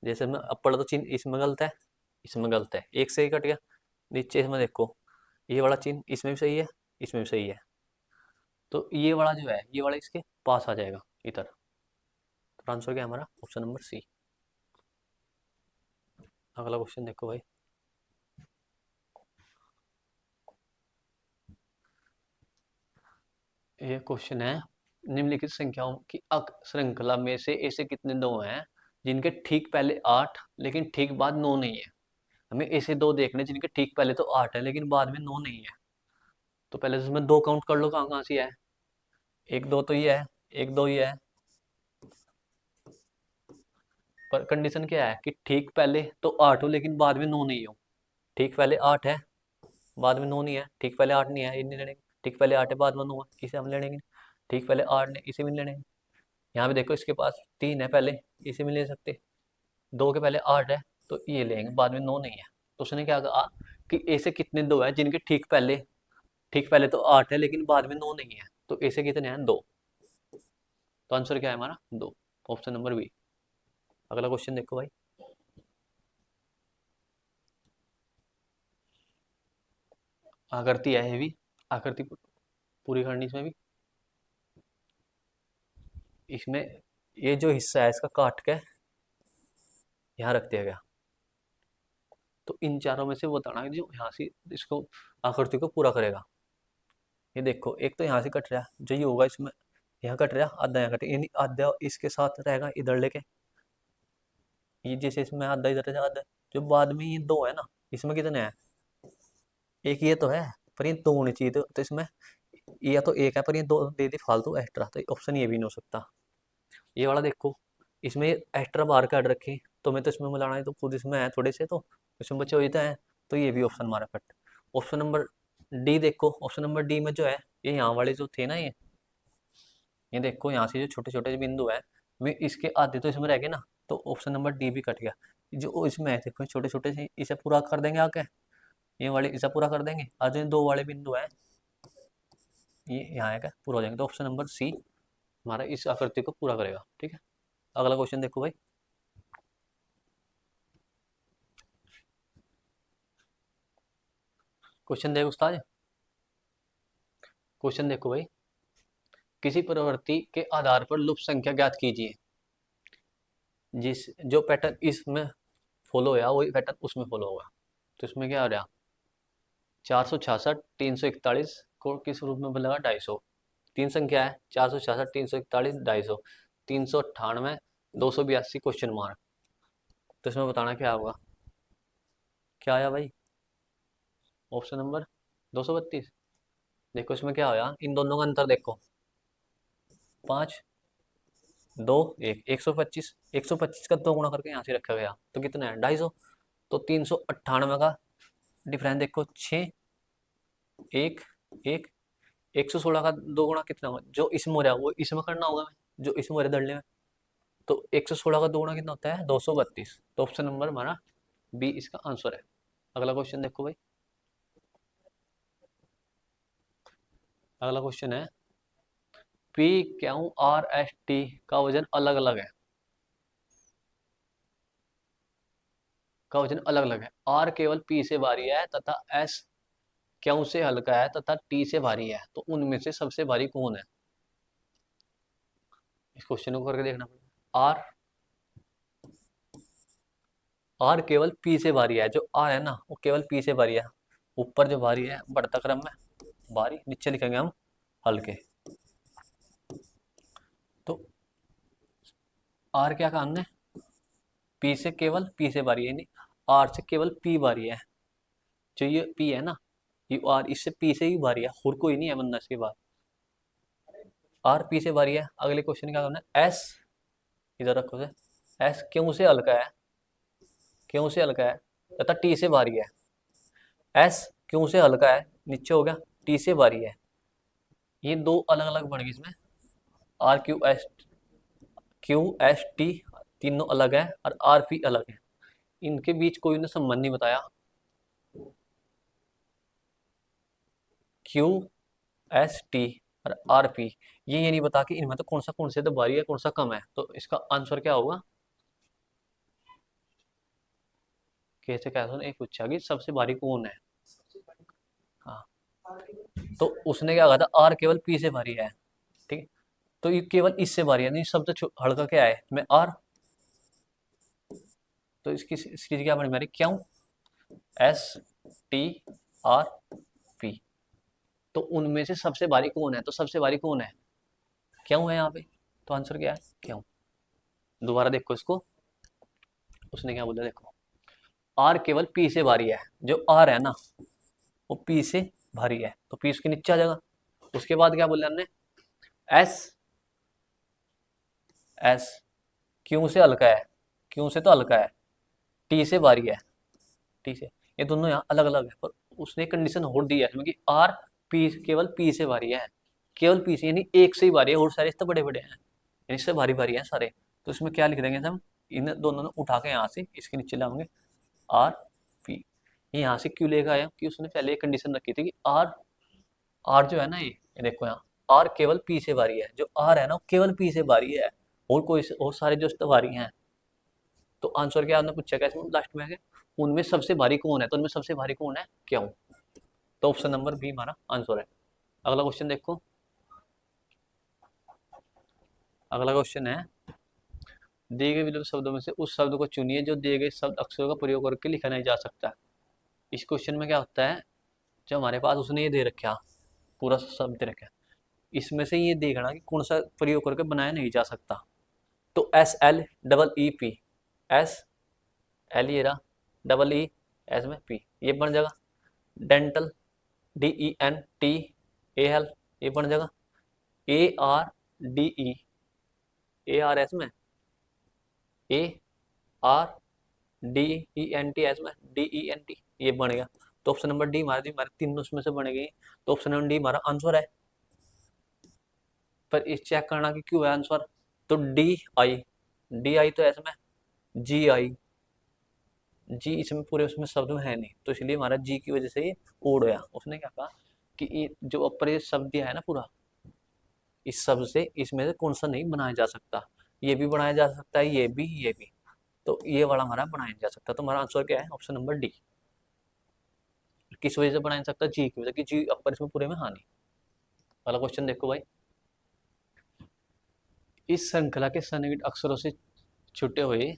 Speaker 1: जैसे मैं अपर तो चिन्ह इसमें गलत है, इसमें गलत है, एक से ही कट गया। नीचे इसमें देखो ये वाला चिन्ह इसमें भी सही है, इसमें भी सही है, तो ये वाला जो है ये वाला इसके पास आ जाएगा इधर। तो आंसर क्या है हमारा ऑप्शन नंबर सी। अगला क्वेश्चन देखो भाई, ये क्वेश्चन है, निम्नलिखित संख्याओं की अक श्रृंखला में से ऐसे कितने दो हैं जिनके ठीक पहले 8 लेकिन ठीक बाद 9 नहीं है। हमें ऐसे दो देखने जिनके ठीक पहले तो 8 है लेकिन बाद में 9 नहीं है। तो पहले तो इसमें दो काउंट कर लो, कहाँ कहाँ से है, एक दो तो ये है, एक दो ये है, पर कंडीशन क्या है कि ठीक पहले तो 8 हो लेकिन बाद में 9 नहीं हो। ठीक पहले 8 है, बाद में 9 नहीं है, ठीक पहले 8 नहीं है, ये नहीं लेंगे। ठीक पहले 8 है बाद में 9 है, इसे हम लेंगे। ठीक पहले 8 ने, इसे भी लेंगे। यहाँ पे देखो इसके पास 3 है पहले, इसे भी ले सकते। 2 के पहले 8 है, तो ये लेंगे, बाद में 9 नहीं है। तो उसने क्या कहा कि ऐसे कितने दो है जिनके ठीक पहले तो 8 है लेकिन बाद में 9 नहीं है, तो ऐसे कितने हैं 2। तो आंसर क्या है हमारा 2, ऑप्शन नंबर बी। अगला क्वेश्चन देखो भाई, आकृति है ये भी, आकृति पूरी करनी इसमें भी। इसमें ये जो हिस्सा है इसका काट के यहाँ रख दिया गया, तो इन चारों में से वो बताना जो यहाँ से इसको आकृति को पूरा करेगा। ये देखो एक तो यहाँ से कट रहा है, जो ये होगा इसमें यहाँ कट रहा, आधा यहाँ कट, यानी आधा इसके साथ रहेगा इधर लेके, ये जैसे इसमें आधा इधर है आधा, जो बाद में ये दो है ना, इसमें कितने हैं, एक ये तो है, पर ये दो होनी चाहिए, तो इसमें या तो एक है पर ये दो दे दी फालतू एक्स्ट्रा, तो ऑप्शन ये भी नहीं हो सकता। ये वाला देखो, इसमें एक्स्ट्रा बाहर काट रखे, तो मैं तो इसमें मिलाना है तो खुद इसमें है थोड़े से, तो इसमें बचे हुए तो हैं, तो ये भी ऑप्शन हमारा कट। ऑप्शन नंबर डी देखो, ऑप्शन नंबर डी में जो है ये यहाँ वाले जो थे ना, ये देखो यहाँ से जो छोटे छोटे बिंदु है, मैं इसके आधे तो इसमें रह गए ना, तो ऑप्शन नंबर डी भी कट गया। जो इसमें है देखो छोटे छोटे से, इसे पूरा कर देंगे आके, ये वाले इसे पूरा कर देंगे, आज जो दो वाले बिंदु है ये यहाँ आएगा पूरा हो जाएंगे, तो ऑप्शन नंबर सी हमारा इस आकृति को पूरा करेगा। ठीक है, अगला क्वेश्चन देखो भाई। क्वेश्चन देखो उस्ताद, क्वेश्चन देखो भाई, किसी प्रवृत्ति के आधार पर लुप्त संख्या ज्ञात कीजिए, जिस जो पैटर्न इसमें फॉलो हुआ वही पैटर्न उसमें फॉलो होगा। तो इसमें क्या हो रहा, 466 341 को किस रूप में बदलेगा, 250। तीन संख्या है, 466 341 250, 398 282 क्वेश्चन मार्क। तो इसमें बताना क्या होगा, क्या आया भाई, ऑप्शन नंबर 232। देखो इसमें क्या होया, इन दोनों का अंतर देखो, 5 2 1 125, 125 का 2 गुणा करके यहाँ से रखा गया तो कितना है, 250। तो 398 का डिफरेंस देखो, 6 1 1, 116 का 2 गुणा कितना होगा, जो इसमें हो रहा है वो इसमें करना होगा, जो इसमें हो रहा है दड़ने में। तो 116 का 2 गुणा कितना होता है, 232। तो ऑप्शन नंबर हमारा बी इसका आंसर है। अगला क्वेश्चन देखो भाई, अगला क्वेश्चन है, P Q R S T का वजन अलग अलग है, का वजन अलग अलग है। आर केवल पी से भारी है तथा एस क्यू से हल्का है तथा टी से भारी है, तो उनमें से सबसे भारी कौन है। इस क्वेश्चन को करके देखना पड़ेगा। आर केवल पी से भारी है, जो आर है ना वो केवल पी से भारी है, ऊपर जो भारी है बढ़ता क्रम में भारी, नीचे लिखेंगे हम हल्के। तो आर क्या काम है, पी से केवल पी से भारी है, नहीं आर से केवल पी भारी है। जो ये पी है ना, ये आर इससे पी से ही भारी है, और कोई नहीं है बंदा इसके बाद। आर पी से भारी है। अगले क्वेश्चन क्या करना है, एस इधर रखो से, एस क्यों से हल्का है, क्यों से हल्का है तथा टी से भारी है। एस क्यों से हल्का है नीचे हो गया, टी से भारी है, ये दो अलग अलग बन गए इसमें, आर क्यू एस टी तीनों अलग है और आर पी अलग है, इनके बीच कोई ने संबंध नहीं बताया। क्यू एस टी और आर पी, ये नहीं बता कि इनमें तो कौन से तो भारी है कौन सा कम है, तो इसका आंसर क्या होगा। कैसे कैसे एक पूछा कि सबसे भारी कौन है, हाँ, तो उसने क्या कहा था, आर केवल पी से भारी है, ठीक है, तो ये केवल इससे भारी है, नहीं सबसे हल्का क्या है मैं आर, तो इसकी क्या बनी हमारी, क्यों एस टी आर पी, तो उनमें से सबसे भारी कौन है, तो सबसे भारी कौन है, क्यों है यहाँ पे, तो आंसर क्या है क्यों। दोबारा देखो इसको, उसने क्या बोला देखो, आर केवल पी से भारी है, जो आर है ना वो पी से भारी है, तो पी उसके नीचे आ जाएगा। उसके बाद क्या बोला हमने, एस एस क्यों से हल्का है, क्यों से तो हल्का है, टी से भारी है, टी से, ये दोनों यहाँ अलग अलग है, पर उसने कंडीशन और दी है इसमें कि आर पी केवल पी से भारी है, केवल पी से यानी एक से ही भारी है, और सारे इससे बड़े बड़े हैं, यानी इससे भारी भारी है सारे। तो इसमें क्या लिख देंगे हम, इन दोनों ने उठा के यहाँ से इसके नीचे लाएंगे आर पी। ये यहाँ से क्यों लेकर आया कि उसने पहले एक कंडीशन रखी थी कि आर, आर जो है ना ये देखो यहाँ, आर केवल पी से भारी है, जो आर है ना वो केवल पी से भारी है, और कोई और सारे जो भारी हैं। तो आंसर क्या आपने पूछा कैसे लास्ट में है, उनमें सबसे भारी कौन है, तो उनमें सबसे भारी कौन है क्यों, तो ऑप्शन नंबर बी हमारा आंसर है। अगला क्वेश्चन देखो, अगला क्वेश्चन है, दिए गए विलुप्त शब्दों में से उस शब्द को चुनिए जो दिए गए शब्द अक्षरों का प्रयोग करके लिखा नहीं जा सकता। इस क्वेश्चन में क्या होता है, जो हमारे पास उसने ये दे रखा पूरा शब्द दे रखा, इसमें से ये देखना कि कौन सा प्रयोग करके बनाया नहीं जा सकता। तो S L double E P, S L ये रहा, डबल ई एस में पी, ये बन जाएगा। Dental D E N T A L, ये बन जाएगा ARDE, ARS में ARDENT में DENT, ये बन गया। तो ऑप्शन नंबर डी हमारे तीन उसमें से बनेगी, तो ऑप्शन नंबर डी हमारा आंसर है। पर इस चेक करना कि क्यों है आंसर, तो डी आई तो ऐसे में जी इसमें पूरे उसमें शब्द में है नहीं, तो इसलिए हमारा जी की वजह से ये ओड गया। उसने क्या कहा कि ये जो ऊपर ये शब्द दिया है ना पूरा, इस शब्द से इसमें से कौन सा नहीं बनाया जा सकता, ये भी बनाया जा सकता है, ये भी, तो ये वाला हमारा बनाया नहीं जा सकता। तो हमारा आंसर क्या है, ऑप्शन नंबर डी। किस वजह से बनाया जा सकता, जी की वजह, कि जी अपर इसमें पूरे में हानि वाला। क्वेश्चन देखो भाई, इस श्रृंखला के सन्निहित अक्षरों से छुटे हुए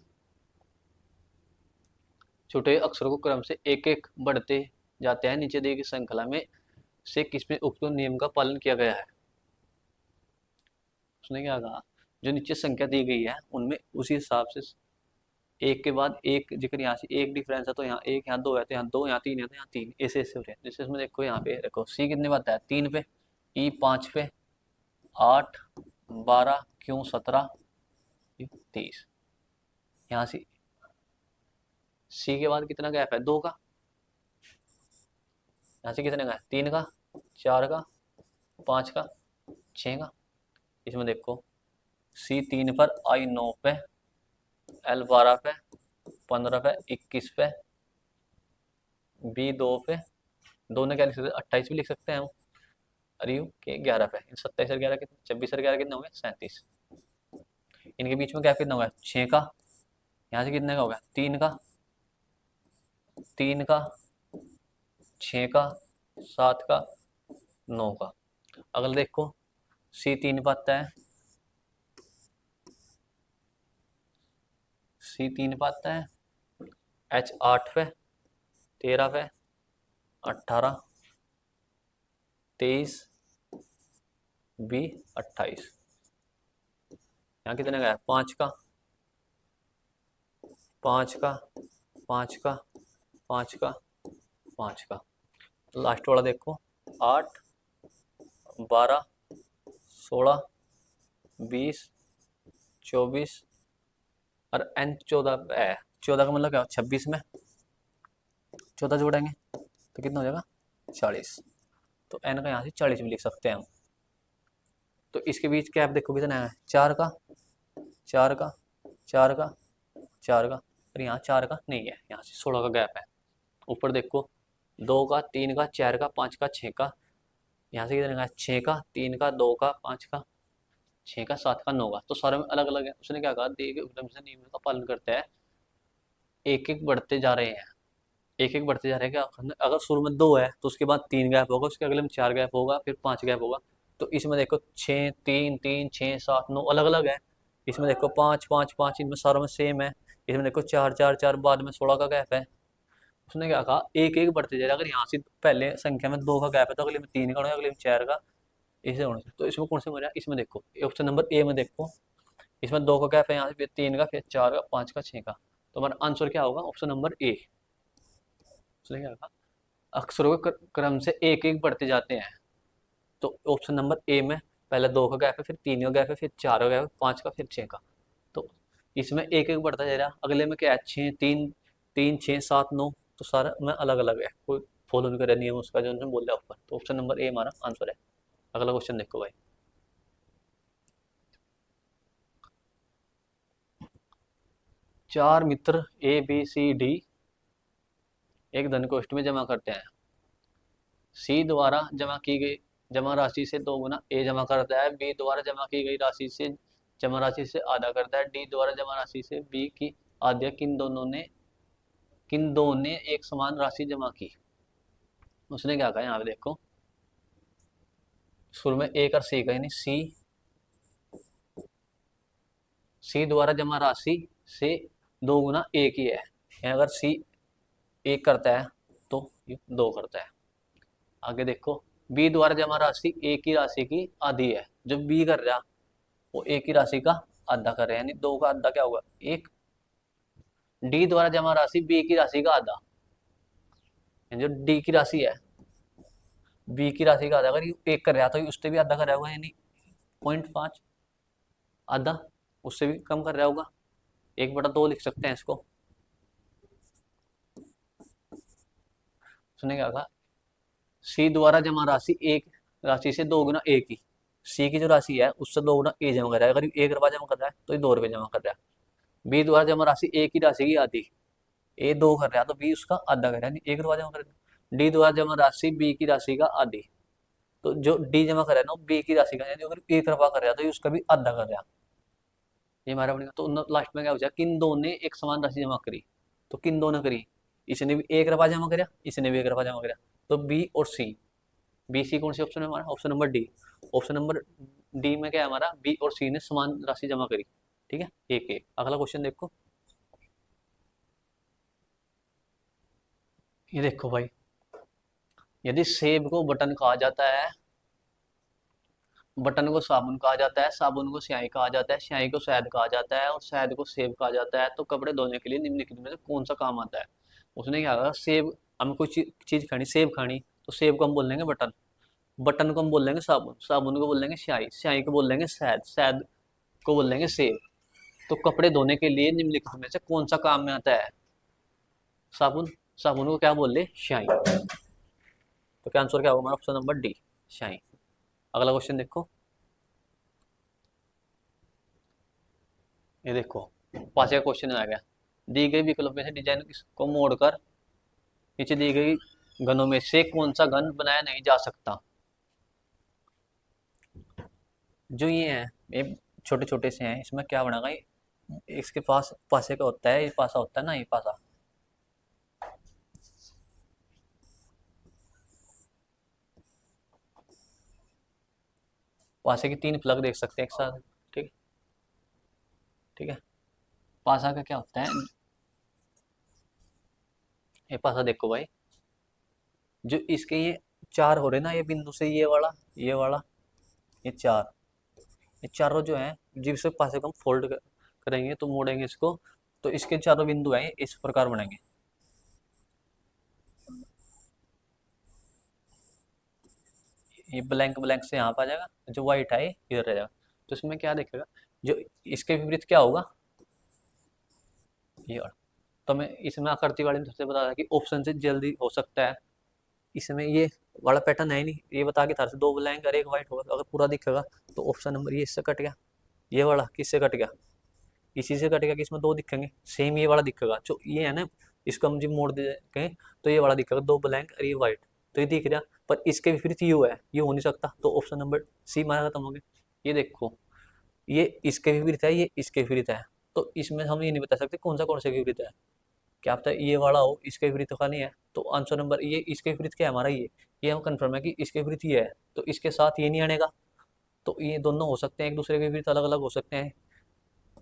Speaker 1: अक्षरों को क्रम से एक एक बढ़ते जाते हैं, नीचे दी गई श्रृंखला में से किसमें उक्त नियम का पालन किया गया है। उसने क्या कहा, जो नीचे संख्या दी गई है उनमें उसी हिसाब से एक के बाद एक जिक्र, यहाँ से एक डिफरेंस है तो यहाँ एक, यहाँ दो है तो यहाँ दो, यहाँ तीन है तो यहाँ तीन, ऐसे ऐसे हो रहे हैं। जैसे इसमें देखो, यहाँ पे देखो सी कितने पे आता है, 3 पे, ई 5 पे, 8 12, क्यों 17, 30। यहाँ से सी के बाद कितना गैप है, 2 का। यहाँ से कितने का है, 3 का, 4 का, 5 का, 6 का। इसमें देखो सी 3 पर, आई 9 पे, एल 12 पे, 15 पे, 21 पे, बी 2 पे, दोनों क्या लिख सकते हैं, 28 भी लिख सकते हैं हम, अरे यू के 11 पे, 27 और 11 कितने, 26 और 11 कितने हो गए, 37। इनके बीच में गैप कितना होगा, 6 का। यहाँ से कितने का होगा, 3 का, 3 का, 6 का, 7 का, 9 का। अगला देखो सी 3 पे आता है, सी 3 पे आता है, एच 8 पे, 13 पे, 18, 23, बी 28। यहाँ कितने का है, 5 का, 5 का, 5 का, 5 का, 5 का। लास्ट वाला देखो 8 12 16 20 24 और एन 14 है। 14 का मतलब क्या, 26 में 14 जोड़ेंगे तो कितना हो जाएगा, 40। तो एन का यहाँ से 40 भी लिख सकते हैं हम। तो इसके बीच गैप देखो कितना है, 4 का, 4 का, 4 का, 4 का, और यहाँ 4 का नहीं है, यहाँ से 16 का गैप है। ऊपर देखो 2 का, 3 का, 4 का, 5 का, 6 का, यहाँ से कितने का, 6 का, 3 का, 2 का, 5 का, 6 का, 7 का, 9 का। तो सारे में अलग अलग है। उसने क्या कहा, दिए गए उपक्रम से नियमों का पालन करते हैं, एक एक बढ़ते जा रहे हैं, एक एक बढ़ते जा रहे हैं। क्या, अगर शुरू में 2 है तो उसके बाद 3 गैप होगा, उसके अगले में 4 गैप होगा, फिर 5 गैप होगा। तो इसमें देखो 6 3 3 6 7 9 अलग अलग है। इसमें देखो 5 5 5, इनमें सारों में सेम है। इसमें देखो 4 4 4, बाद में 16 का गैप है। उसने क्या कहा, एक एक बढ़ते जा रहा है। अगर यहाँ से पहले संख्या में 2 का गैप है तो अगले में 3 का होगा, अगले में 4 का, इसे होना चाहिए। तो इसमें कौन से हो रहा है, इसमें देखो ऑप्शन नंबर ए में देखो, इसमें 2 का गैप है, यहाँ से फिर 3 का, फिर 4 का, 5 का, 6 का। तो हमारा आंसर क्या होगा, ऑप्शन नंबर ए। उसने क्या कहा, अक्षरों के क्रम से एक एक बढ़ते जाते हैं। तो ऑप्शन नंबर ए में पहले 2 का गैप है, फिर 3 का गैप है, फिर 4 का गैप है, 5 का, फिर 6 का। तो इसमें एक एक बढ़ता जा रहा है। अगले में क्या है, 6 3 3 6 7 9, तो सारा में अलग अलग है, कोई फॉलो नहीं कर नियम उसका जो उन्होंने बोला ऊपर। तो ऑप्शन नंबर ए हमारा आंसर है। अगला क्वेश्चन देखो भाई, चार मित्र ए बी सी डी एक धन कोष्ठ में जमा करते हैं। सी द्वारा जमा की गई जमा राशि से 2 गुना ए जमा करता है, बी द्वारा जमा की गई राशि से जमा राशि से आधा करता है, डी द्वारा जमा राशि से बी की आधा। किन दो ने एक समान राशि जमा की। उसने क्या कहा, यहाँ पे देखो शुरू में ए और सी का, यानी सी द्वारा जमा राशि से 2 गुना ए की है। अगर सी 1 करता है तो ये 2 करता है। आगे देखो बी द्वारा जमा राशि ए की राशि की आधी है। जो बी कर रहा वो ए की राशि का आधा कर रहे हैं, यानी 2 का आधा क्या होगा, 1। डी द्वारा जमा राशि बी की राशि का आधा, जो डी की राशि है बी की राशि का आधा, अगर ये 1 कर रहा तो उससे भी आधा कर रहा होगा, यानी 0.5 आधा, उससे भी कम कर रहा होगा, 1/2 लिख सकते हैं इसको। उसने क्या कहा, सी द्वारा जमा राशि एक राशि से 2 गुना ए की, सी की जो राशि है उससे 2 गुना ए जमा कर रहा है, अगर 1 रुपया जमा कर रहा है तो ये 2 रुपये जमा कर रहा है। बी द्वारा जमा राशि ए की राशि की आधी, ए 2 कर रहा है तो बी उसका आधा कर रहा है, 1 रुपया जमा कर रहा है। डी द्वारा जमा राशि बी की राशि का आधी, तो जो डी जमा कर रहा है ना बी की राशि का, यानी अगर 1 रुपया कर रहा है तो ये उसका भी आधा कर रहा है। ये हमारा बनेगा, तो लास्ट में क्या हो जाएगा, किन दो ने एक समान राशि जमा करी, तो किन दो ने करी, इसने भी 1 रुपया जमा कराया, इसने भी 1 रुपया जमा कराया, तो बी और सी, बी सी कौन सी ऑप्शन है हमारा, option number D. Option number D में क्या है हमारा, बी और सी ने समान राशि जमा करी। ठीक है, एक एक। अगला क्वेश्चन देखो, ये देखो भाई, यदि सेब को बटन कहा जाता है, बटन को साबुन कहा जाता है, साबुन को स्याही कहा जाता है, स्याही को शहद कहा जाता है और शहद को सेब कहा जाता है, तो कपड़े धोने के लिए निम्नलिखित में से कौन सा काम आता है। उसने क्या कहा, सेब, हमें कोई चीज खानी, सेब खानी, तो सेब को हम बोल लेंगे बटन, बटन को हम बोल लेंगे साबुन, साबुन को बोल लेंगे स्याही, स्याही को बोल लेंगे शहद, शहद को बोल लेंगे सेब। तो कपड़े धोने के लिए निम्नलिखित में से कौन सा काम में आता है, साबुन, साबुन को क्या बोल ले, स्याही। तो क्या आंसर क्या होगा हमारा, ऑप्शन नंबर डी, स्याही। अगला क्वेश्चन देखो, ये देखो पास का क्वेश्चन आ गया, दी गई विकल्प में से डिजाइन को मोड़कर नीचे दी गई घनों में से कौन सा घन बनाया नहीं जा सकता। जो ये है, ये छोटे छोटे से हैं, इसमें क्या बनाएगा, इसके पास पासे का होता है, ये पासा होता है ना, ये पासा, पासे की 3 प्लग देख सकते हैं एक साथ। ठीक, ठीक है, पासा का क्या होता है, ये पासा देखो भाई, जो इसके ये 4 हो रहे ना, ये बिंदु से ये वाला, ये वाला, ये 4, ये चारों जो है, जिससे पासे को हम फोल्ड करेंगे तो मोड़ेंगे इसको, तो इसके चारों बिंदु हैं इस प्रकार बनेंगे। ये ब्लैंक ब्लैंक से यहाँ पे आ जाएगा, जो व्हाइट है इधर रह जाएगा, तो इसमें क्या दिखेगा, जो इसके विपरीत क्या होगा, ये वाला। तो मैं इसमें आकृति वाले में सबसे बता था कि ऑप्शन से जल्दी हो सकता है, इसमें ये वाला पैटर्न है नहीं, ये बता के था 2 ब्लैंक और 1 व्हाइट होगा, तो अगर पूरा दिखेगा तो ऑप्शन नंबर ये इससे कट गया, ये वाला किससे कट गया, इसी से कटेगा कि इसमें 2 दिखेंगे, सेम ये वाला दिखेगा, जो ये है ना, इसको हम जब मोड़ देंगे तो ये वाला दिखेगा, 2 ब्लैंक और ये व्हाइट, तो ये दिख रहा, पर इसके विपरीत यू है, ये हो नहीं सकता, तो ऑप्शन नंबर सी हमारा खत्म हो गया। ये देखो, ये इसके विपरीत है, ये इसके विपरीत है, तो इसमें हम ये नहीं बता सकते कौन से विपरीत है, क्या पता ये वाला हो इसके विपरीत का नहीं है, तो आंसर नंबर ये इसके विपरीत क्या है हमारा, ये हम कंफर्म है कि इसके विपरीत ये है, तो इसके साथ ये नहीं आनेगा, तो ये दोनों हो सकते हैं एक दूसरे के विपरीत, अलग अलग हो सकते हैं,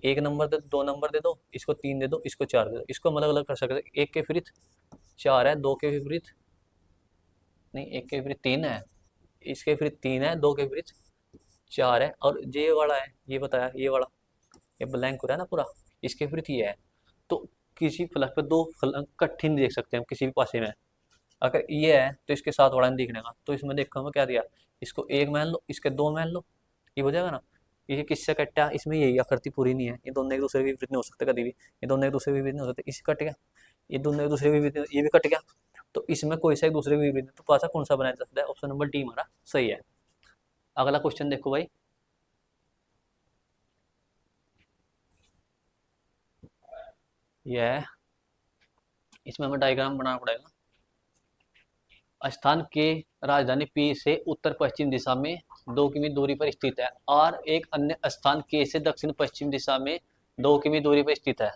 Speaker 1: 1 नंबर दे 2 नंबर दे दो, इसको 3 दे दो, इसको 4 दे दो, इसको हम अलग अलग कर सकते हैं, 1 के विपरीत 4 है, 2 के विपरीत नहीं, 1 के विपरीत 3 है, इसके विपरीत 3 है, 2 के विपरीत 4 है, और ये वाला है, ये बताया, ये वाला, ये ब्लैंक हो रहा है ना पूरा, इसके विपरीत ये है, तो किसी फलक पे 2 फलक इकट्ठे नहीं देख सकते हम किसी भी पासे में, अगर ये है तो इसके साथ वाला नहीं दिखने का, तो इसमें देखो हमें क्या दिया, इसको 1 मान लो, इसके 2 मान लो, ये हो जाएगा ना, ये किससे कटा, इसमें यही आकृति पूरी नहीं है, ये दोनों एक दूसरे के विपरीत नहीं हो सकते कभी भी, ये दोनों एक दूसरे के विपरीत नहीं हो सकते, इससे कट गया, ये दोनों एक दूसरे के विपरीत, ये भी कट गया, तो इसमें कोई सा एक दूसरे के विपरीत, तो पासा कौन सा बनाया जा सकता है, ऑप्शन नंबर डी हमारा सही है। अगला क्वेश्चन देखो भाई, ये है, इसमें हमें डायग्राम बनाना पड़ेगा, स्थान के राजधानी पी से उत्तर पश्चिम दिशा में 2 किमी दूरी पर स्थित है, और एक अन्य स्थान के से दक्षिण पश्चिम दिशा में 2 किमी दूरी पर स्थित है,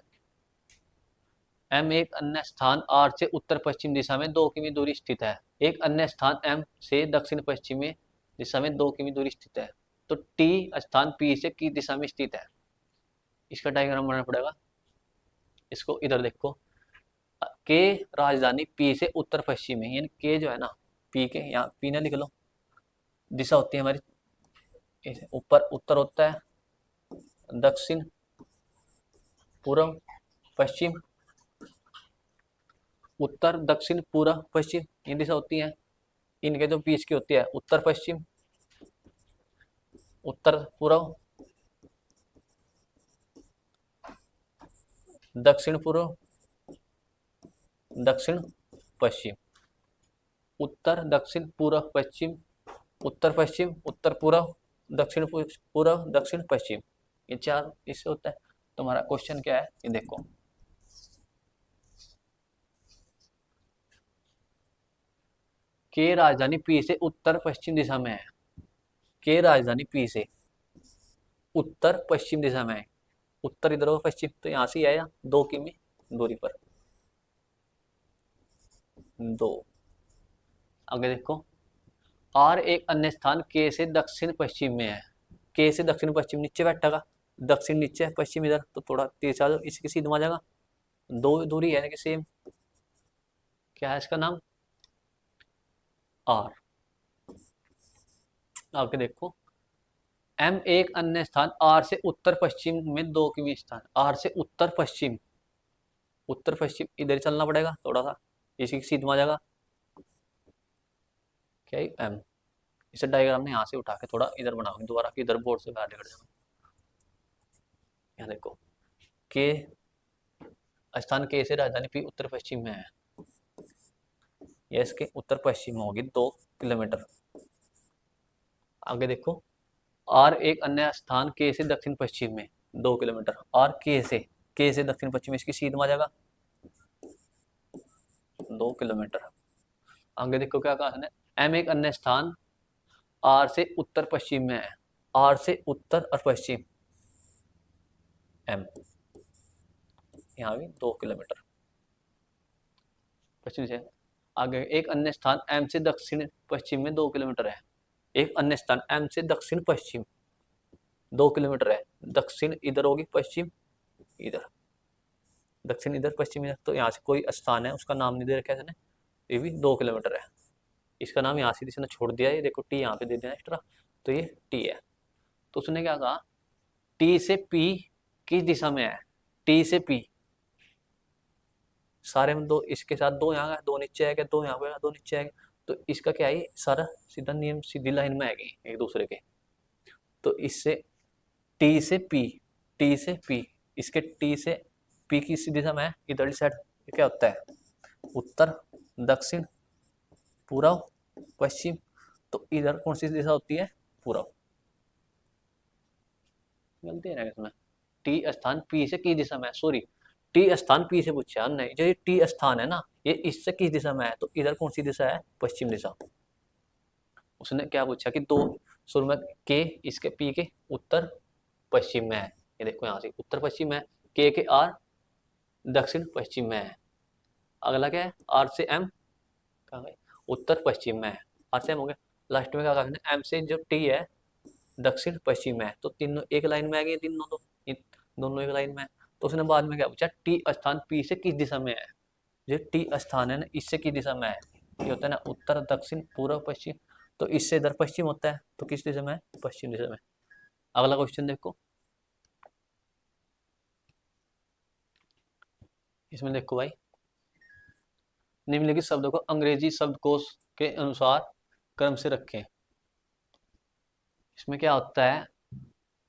Speaker 1: एम एक अन्य स्थान आर से उत्तर पश्चिम दिशा में 2 किमी दूरी स्थित है, एक अन्य स्थान एम से दक्षिण पश्चिमी दिशा में 2 किमी दूरी स्थित है, तो टी स्थान पी से किस दिशा में स्थित है, इसका डायग्राम बनाना पड़ेगा। इसको इधर देखो, के राजधानी पी से उत्तर पश्चिम में, यानी के जो है ना, पी के यहाँ पी ना लिख लो, दिशा होती है हमारी, ऊपर उत्तर होता है, दक्षिण पूर्व पश्चिम, उत्तर दक्षिण पूर्व पश्चिम, ये दिशा होती है, इनके जो बीच की होती है उत्तर पश्चिम, उत्तर पूर्व, दक्षिण पूर्व, दक्षिण पश्चिम, उत्तर दक्षिण पूर्व पश्चिम, उत्तर पश्चिम, उत्तर पूर्व, दक्षिण पूर्व, दक्षिण पश्चिम, ये चार इससे होता है। तुम्हारा क्वेश्चन क्या है ये देखो, के राजधानी पी से उत्तर पश्चिम दिशा में है, के राजधानी पी से उत्तर पश्चिम दिशा में है, उत्तर इधर होगा पश्चिम तो यहां से ही आया 2 किमी दूरी पर, 2। आगे देखो, आर एक अन्य स्थान के से दक्षिण पश्चिम में है, के से दक्षिण पश्चिम नीचे बैठा का, दक्षिण नीचे पश्चिम इधर, तो थोड़ा तेज आ जाओ, इसकी सीध में आ जाएगा, 2 दूरी है कि सेम, क्या है इसका नाम, आर। आगे देखो, एम एक अन्य स्थान आर से उत्तर पश्चिम में 2 किमी स्थान, आर से उत्तर पश्चिम, उत्तर पश्चिम इधर चलना पड़ेगा थोड़ा सा, इसी की सीध में आ जाएगा क्या एम। इसे डायग्राम ने यहाँ से उठा के थोड़ा इधर बनाओगे दोबारा, कि इधर बोर्ड से बाहर निकल जाओ। यहाँ देखो, के स्थान के से राजधानी पी उत्तर पश्चिम में है, ये इसके उत्तर पश्चिम होगी 2 किलोमीटर। आगे देखो, आर एक अन्य स्थान के से दक्षिण पश्चिम में 2 किलोमीटर, आर के से दक्षिण पश्चिम, इसकी सीध में आ जाएगा 2 किलोमीटर। आगे देखो क्या कहा है, एम एक अन्य स्थान आर से उत्तर पश्चिम में है, आर से उत्तर और पश्चिम एम, यहाँ भी 2 किलोमीटर पश्चिम से। आगे एक अन्य स्थान एम से दक्षिण पश्चिम में 2 किलोमीटर है, एक अन्य स्थान एम से दक्षिण पश्चिम 2 किलोमीटर है, दक्षिण इधर होगी पश्चिम इधर, दक्षिण इधर पश्चिम इधर, तो यहाँ से कोई स्थान है उसका नाम नहीं दे रखा है इसने, ये भी 2 किलोमीटर है, इसका नाम यहाँ से इसने छोड़ दिया है, देखो टी यहाँ पे दे दिया एक्स्ट्रा, तो ये टी है। तो उसने क्या कहा, टी से पी किस दिशा में है, टी से पी सारे में 2, इसके साथ 2 यहाँ 2 नीचे आएगा, 2 यहाँ पे 2 नीचे आएगा, तो इसका क्या है सारा सीधा नियम सीधी लाइन में आएगी एक दूसरे के। तो इससे टी से पी, टी से पी, इसके टी से पी की सीधी दिशा में इधरली साइड क्या होता है, उत्तर दक्षिण पूर्व पश्चिम, तो इधर कौन सी दिशा होती है, पूर्व। गलती है ना इसमें, टी स्थान पी से किस दिशा में है, सॉरी टी स्थान पी से पूछा नहीं, जो ये टी स्थान है ना ये इससे किस दिशा में है, तो इधर कौन सी दिशा है, पश्चिम दिशा। उसने क्या पूछा कि 2 शुरू में के इसके पी के उत्तर पश्चिम में है, ये देखो यहाँ से उत्तर पश्चिम है, के आर दक्षिण पश्चिम में है। अगला क्या है, आर से एम कहाँ गए, उत्तर पश्चिम में है, आर से एम हो गया। लास्ट में क्या कहा, एम से जो टी है दक्षिण पश्चिम में है, तो तीनों एक लाइन में आ गए, तीनों तो दोनों एक लाइन में है। तो उसने बाद में क्या पूछा, टी स्थान पी से किस दिशा में है, जो टी स्थान है ना इससे किस दिशा में है, ये होता है ना उत्तर दक्षिण पूर्व पश्चिम, तो इससे इधर पश्चिम होता है, तो किस दिशा में है, पश्चिम दिशा में। अगला क्वेश्चन देखो, इसमें देखो भाई, निम्नलिखित शब्दों को अंग्रेजी शब्दकोश के अनुसार क्रम से रखें। इसमें क्या होता है,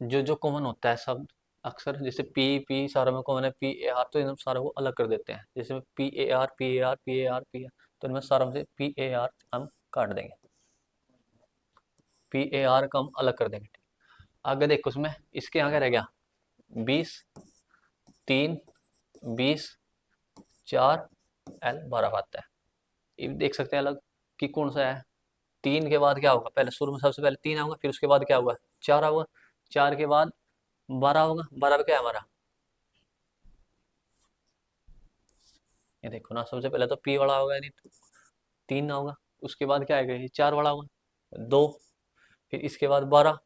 Speaker 1: जो जो कॉमन होता है शब्द अक्सर, जैसे पी पी सारों में कॉमन है, पी ए आर, तो इन सारों को अलग कर देते हैं, जैसे P A R P A R P A R P A, तो इनमें सारों से पी ए आर हम काट देंगे, पी ए आर का हम अलग कर देंगे। आगे देखो उसमें इसके यहाँ क्या रह गया, 20 3 20 4 एल 12 आता है, ये भी देख सकते हैं अलग कि कौन सा है। 3 के बाद क्या होगा, पहले शुरू में सबसे पहले 3 आऊंगा, फिर उसके बाद क्या होगा 4 आऊंगा, 4 के बाद 12 होगा, 12 पे क्या है हमारा, ये देखो ना सबसे पहले तो पी वाला होगा, यानी 3 होगा, उसके बाद क्या आएगा, ये 4 वाला होगा 2, फिर इसके बाद 12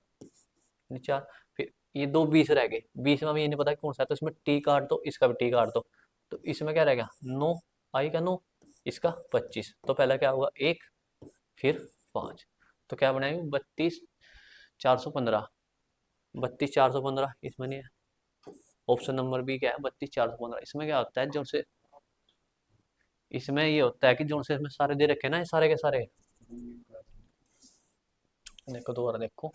Speaker 1: 4, फिर ये 2 20 रह गए, 20 में ये नहीं पता कौन सा है, तो इसमें टी काट दो, इसका भी टी काट दो, तो इसमें क्या रहेगा 9 आई का 9, इसका 25, तो पहला क्या होगा 1 फिर 5, तो क्या बनाएंगे 32 415, 32 415 इसमें नहीं है, ऑप्शन नंबर बी क्या है 32 415। इसमें क्या होता है जो से, इसमें ये होता है कि जो से इसमें सारे दे रखे ना, सारे के सारे देखो दोबारा देखो,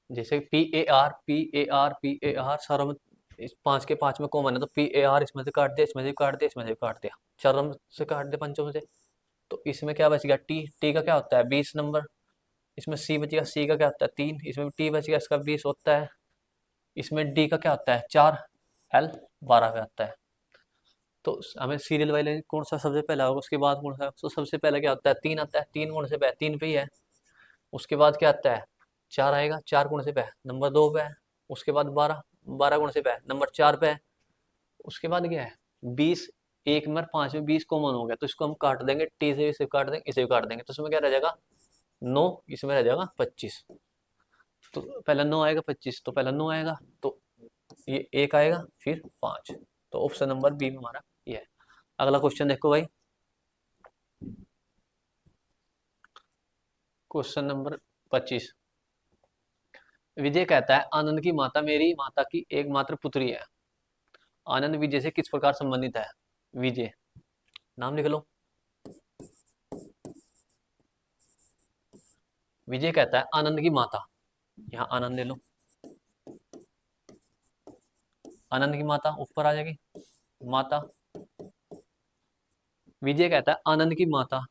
Speaker 1: जैसे पी ए आर सारों में, इस पांच के पांच में कॉमन है, तो पी ए आर इसमें से काट दिया, इसमें से काट दिया, इसमें से काट दिया, चारों में से काट दिया, पंचों में से। तो इसमें क्या बच गया, टी, टी का क्या होता है 20 नंबर, इसमें सी बच गया, सी का क्या होता है 3, इसमें टी बच गया, इसका 20 होता है, इसमें डी का क्या होता है 4, एल 12 का आता है। तो हमें सीरियल वाले कौन सा सबसे पहला होगा, उसके बाद कौन सा, तो सबसे पहले क्या होता है 3 आता है, 3 कौन से पे है, 3 पे ही है। उसके बाद क्या आता है 4 आएगा, 4 कौन से पे है, नंबर 2 पे है। उसके बाद 12, 12 कौन से पे है, नंबर 4 पे है। उसके बाद क्या है 20, एक में 5 में 20 कॉमन हो गया, तो इसको हम काट देंगे, टी से इसे काट देंगे, इसे भी काट देंगे, तो इसमें क्या रह जाएगा 9, इसमें रह जाएगा 25। तो पहला 9 आएगा, 25 तो पहला 9 आएगा, तो ये 1 आएगा, फिर 5। तो ऑप्शन नंबर बी में हमारा ये है। अगला क्वेश्चन देखो भाई, क्वेश्चन नंबर 25। विजय कहता है आनंद की माता मेरी माता की एकमात्र पुत्री है। आनंद विजय से किस प्रकार संबंधित है। विजय, नाम लिख लो। विजय कहता है आनंद की माता, यहाँ आनंद ले लो, आनंद की माता ऊपर आ जाएगी, माता। विजय कहता है आनंद की माता,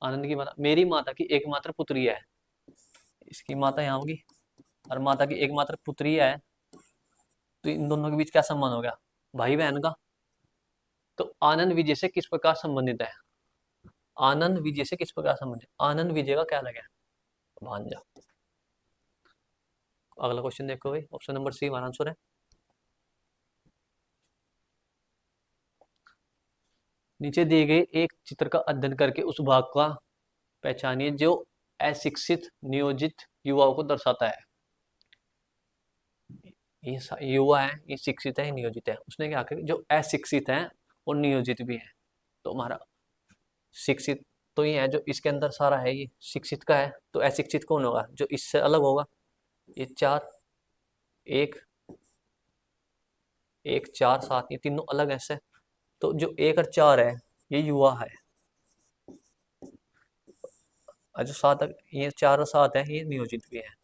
Speaker 1: आनंद की माता मेरी माता की एकमात्र पुत्री है। इसकी माता यहाँ होगी, और माता की एकमात्र पुत्री है, तो इन दोनों के बीच क्या संबंध हो गया, भाई बहन का। तो आनंद विजय से किस प्रकार संबंधित है, आनंद विजय से किस प्रकार संबंधित, आनंद विजय का क्या लगे, भांजा। अगला क्वेश्चन देखो भाई, ऑप्शन नंबर सी हमारा आंसर है। नीचे दिए गए एक चित्र का अध्ययन करके उस भाग का पहचानिए जो अशिक्षित नियोजित युवाओं को दर्शाता है। ये युवा है, ये शिक्षित है, ये नियोजित है। उसने क्या कहा, जो अशिक्षित है और नियोजित भी है। तो हमारा शिक्षित तो ये है, जो इसके अंदर सारा है ये शिक्षित का है, तो अशिक्षित कौन होगा, जो इससे अलग होगा। ये 4, 1, 1, 4, 7, ये तीनों अलग ऐसे। तो जो 1 और 4 है ये युवा है, और जो 7, ये 4 और 7 है ये नियोजित भी है।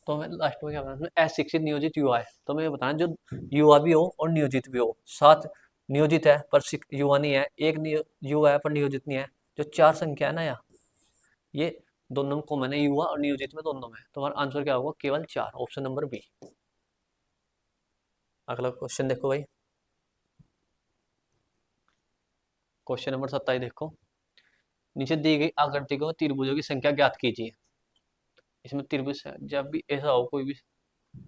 Speaker 1: तो मैं लास्ट में क्या बताना, अशिक्षित नियोजित युवा है, तो मैं ये बताना जो युवा भी हो और नियोजित भी हो। 7 नियोजित है पर युवा नहीं है, 1 युवा है पर नियोजित नहीं है। जो 4 संख्या है ना यहाँ, ये दोनों में कॉमन है, युवा और नियोजित में दोनों में। तो हमारा आंसर क्या होगा, केवल 4, ऑप्शन नंबर बी। अगला क्वेश्चन देखो भाई, क्वेश्चन नंबर 27 देखो। नीचे दी गई आकृति को त्रिभुजों की संख्या ज्ञात कीजिए। इसमें त्रिभुज जब भी ऐसा हो, कोई भी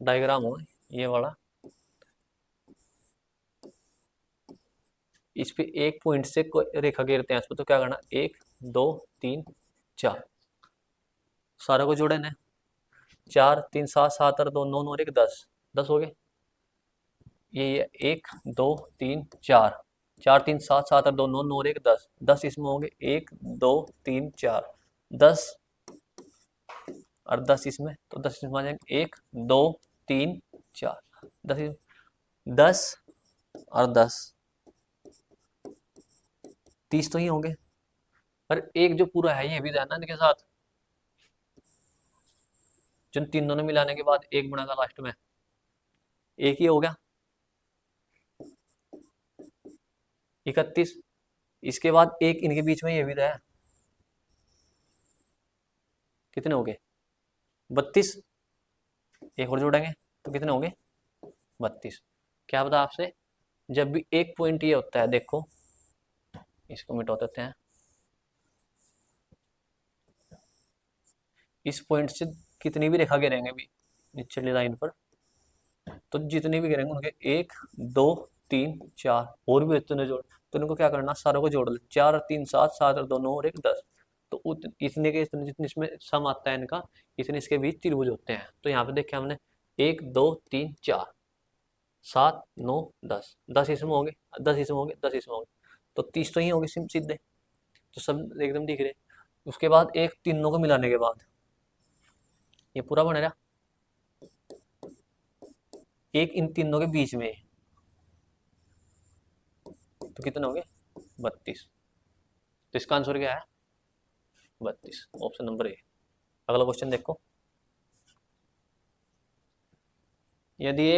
Speaker 1: डायग्राम हो ये वाला, इस पे एक पॉइंट से कोई रेखा गिरते हैं इस पे, तो क्या करना, 1, 2, 3, 4, सारे को जोड़े ना, 4, 3, 7, 7 और 2, 9, 9 और 1, 10, 10 हो गए। ये 1, 2, 3, 4, 4, 3, 7, 7 और 2, 9, 9 और 1, 10, 10 इसमें होंगे, 1, 2, 3, 4, 10 और 10 इसमें, तो 10 इसमें आ जाएंगे, 1, 2, 3, 4, 10, 10 और 10, 30 तो ही होंगे। पर एक जो पूरा है ये भी रहना इनके साथ, जिन तीनों ने मिलाने के बाद एक बनेगा लास्ट में, एक ही हो गया 31। इसके बाद एक इनके बीच में ये भी रहा, कितने हो गए 32, एक और जोड़ेंगे तो कितने होंगे 32। क्या बता आपसे, जब भी एक पॉइंट ये होता है, देखो इसको मिटा देते हैं, इस पॉइंट से कितनी भी रेखा गिरेंगे भी निचली लाइन पर, तो जितने भी गिरेंगे उनके 1, 2, 3, 4 और भी इतने जोड़, तो इनको क्या करना, सारों को जोड़ ले, 4 और 3, 7, 7 और 2, 9 और 1, 10। तो इतने के इतने जितने इसमें सम आता है इनका, इतने इसके बीच त्रिभुज होते हैं। तो यहाँ पे देखे हमने 1, 2, 3, 4, 7, 9, 10, 10 इसमें होंगे, 10 इसमें होंगे, 10 इसमें होंगे, तो 30 तो ही होंगे सीधे, तो सब एकदम दिख रहे। उसके बाद एक तीनों को मिलाने के बाद ये पूरा बनेगा, एक इन तीनों के बीच में, तो कितने हो गए 32। तो इसका आंसर क्या है 32, ऑप्शन नंबर ए। अगला क्वेश्चन देखो, यदि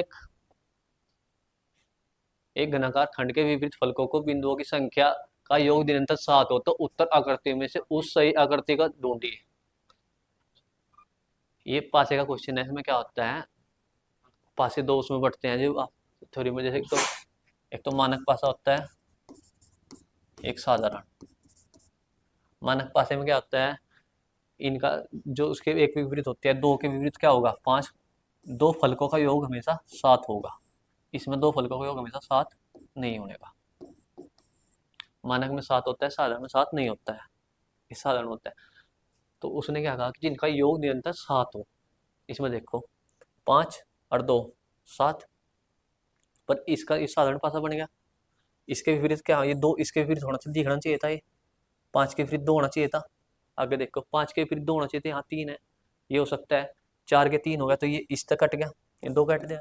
Speaker 1: एक घनाकार खंड के विपरीत फलकों को बिंदुओं की संख्या का योग निरंतर 7 हो तो उत्तर आकृति में से उस सही आकृति का ढूंढिए। ये पासे का क्वेश्चन है, इसमें क्या होता है, पासे दो उसमें बढ़ते हैं जो आप थ्योरी में, जैसे एक तो मानक पासा होता है, एक साधारण। मानक पासे में क्या होता है, इनका जो उसके एक विपरीत होते हैं, दो के विपरीत क्या होगा 5, दो फलकों का योग हमेशा 7 होगा। इसमें दो फलकों का योग हमेशा 7 नहीं होने का। मानक में 7 होता है, साधारण में 7 नहीं होता है, ये साधारण होता है। तो उसने क्या कहा कि जिनका योग निरंतर 7 हो। इसमें देखो 5 और 2 7, पर इसका इस साधारण पासा बन गया। इसके विपरीत क्या, ये दो इसके विपरीत होना चाहिए, दिखना चाहिए था, ये 5 के विपरीत 2 होना चाहिए था। आगे देखो 5 के विपरीत 2 होना चाहिए था, यहाँ 3 है, ये हो सकता है। 4 के 3 हो गया तो ये इस तक कट गया, ये 2 कट गया।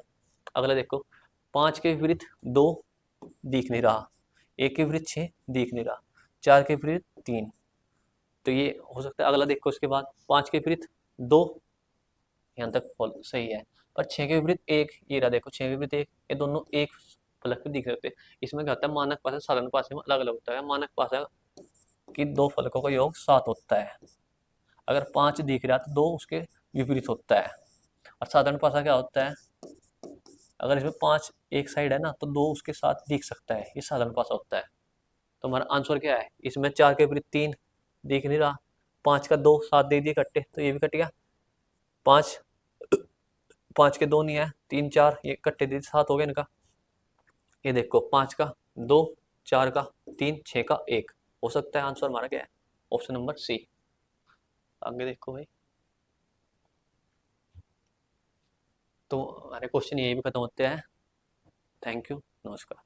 Speaker 1: अगला देखो 5 के विपरीत 2 दिख नहीं रहा, 1 के विपरीत 6 दिख नहीं रहा, 4 के विपरीत 3, तो ये हो सकता है। अगला देखो उसके बाद 5 के विपरीत 2, यहाँ तक सही है, पर 6 के विपरीत 1, ये रहा देखो 6 के विपरीत 1, ये दोनों एक फलक पे दिख रहे होते हैं। इसमें क्या होता है, मानक पासा साधारण पासे में अलग अलग होता है। मानक पासा कि दो फलकों का योग 7 होता है, अगर 5 दिख रहा है तो 2 उसके विपरीत होता है। और साधारण पासा क्या होता है, अगर इसमें 5 एक साइड है ना तो 2 उसके साथ दिख सकता है, ये साधारण पासा होता है। तो हमारा आंसर क्या है, इसमें 4 के विपरीत 3 दिख नहीं रहा, 5 का 2 7 दे दिए कट्टे, तो ये भी कट गया। 5 5 के 2 नहीं है, 3 4 ये कट्टे दे 7 हो गया इनका। ये देखो 5 का 2, 4 का 3, 6 का 1, हो सकता है। आंसर हमारा क्या है, ऑप्शन नंबर सी। आगे देखो भाई, तो हमारे क्वेश्चन यही भी खत्म होते हैं। थैंक यू, नमस्कार।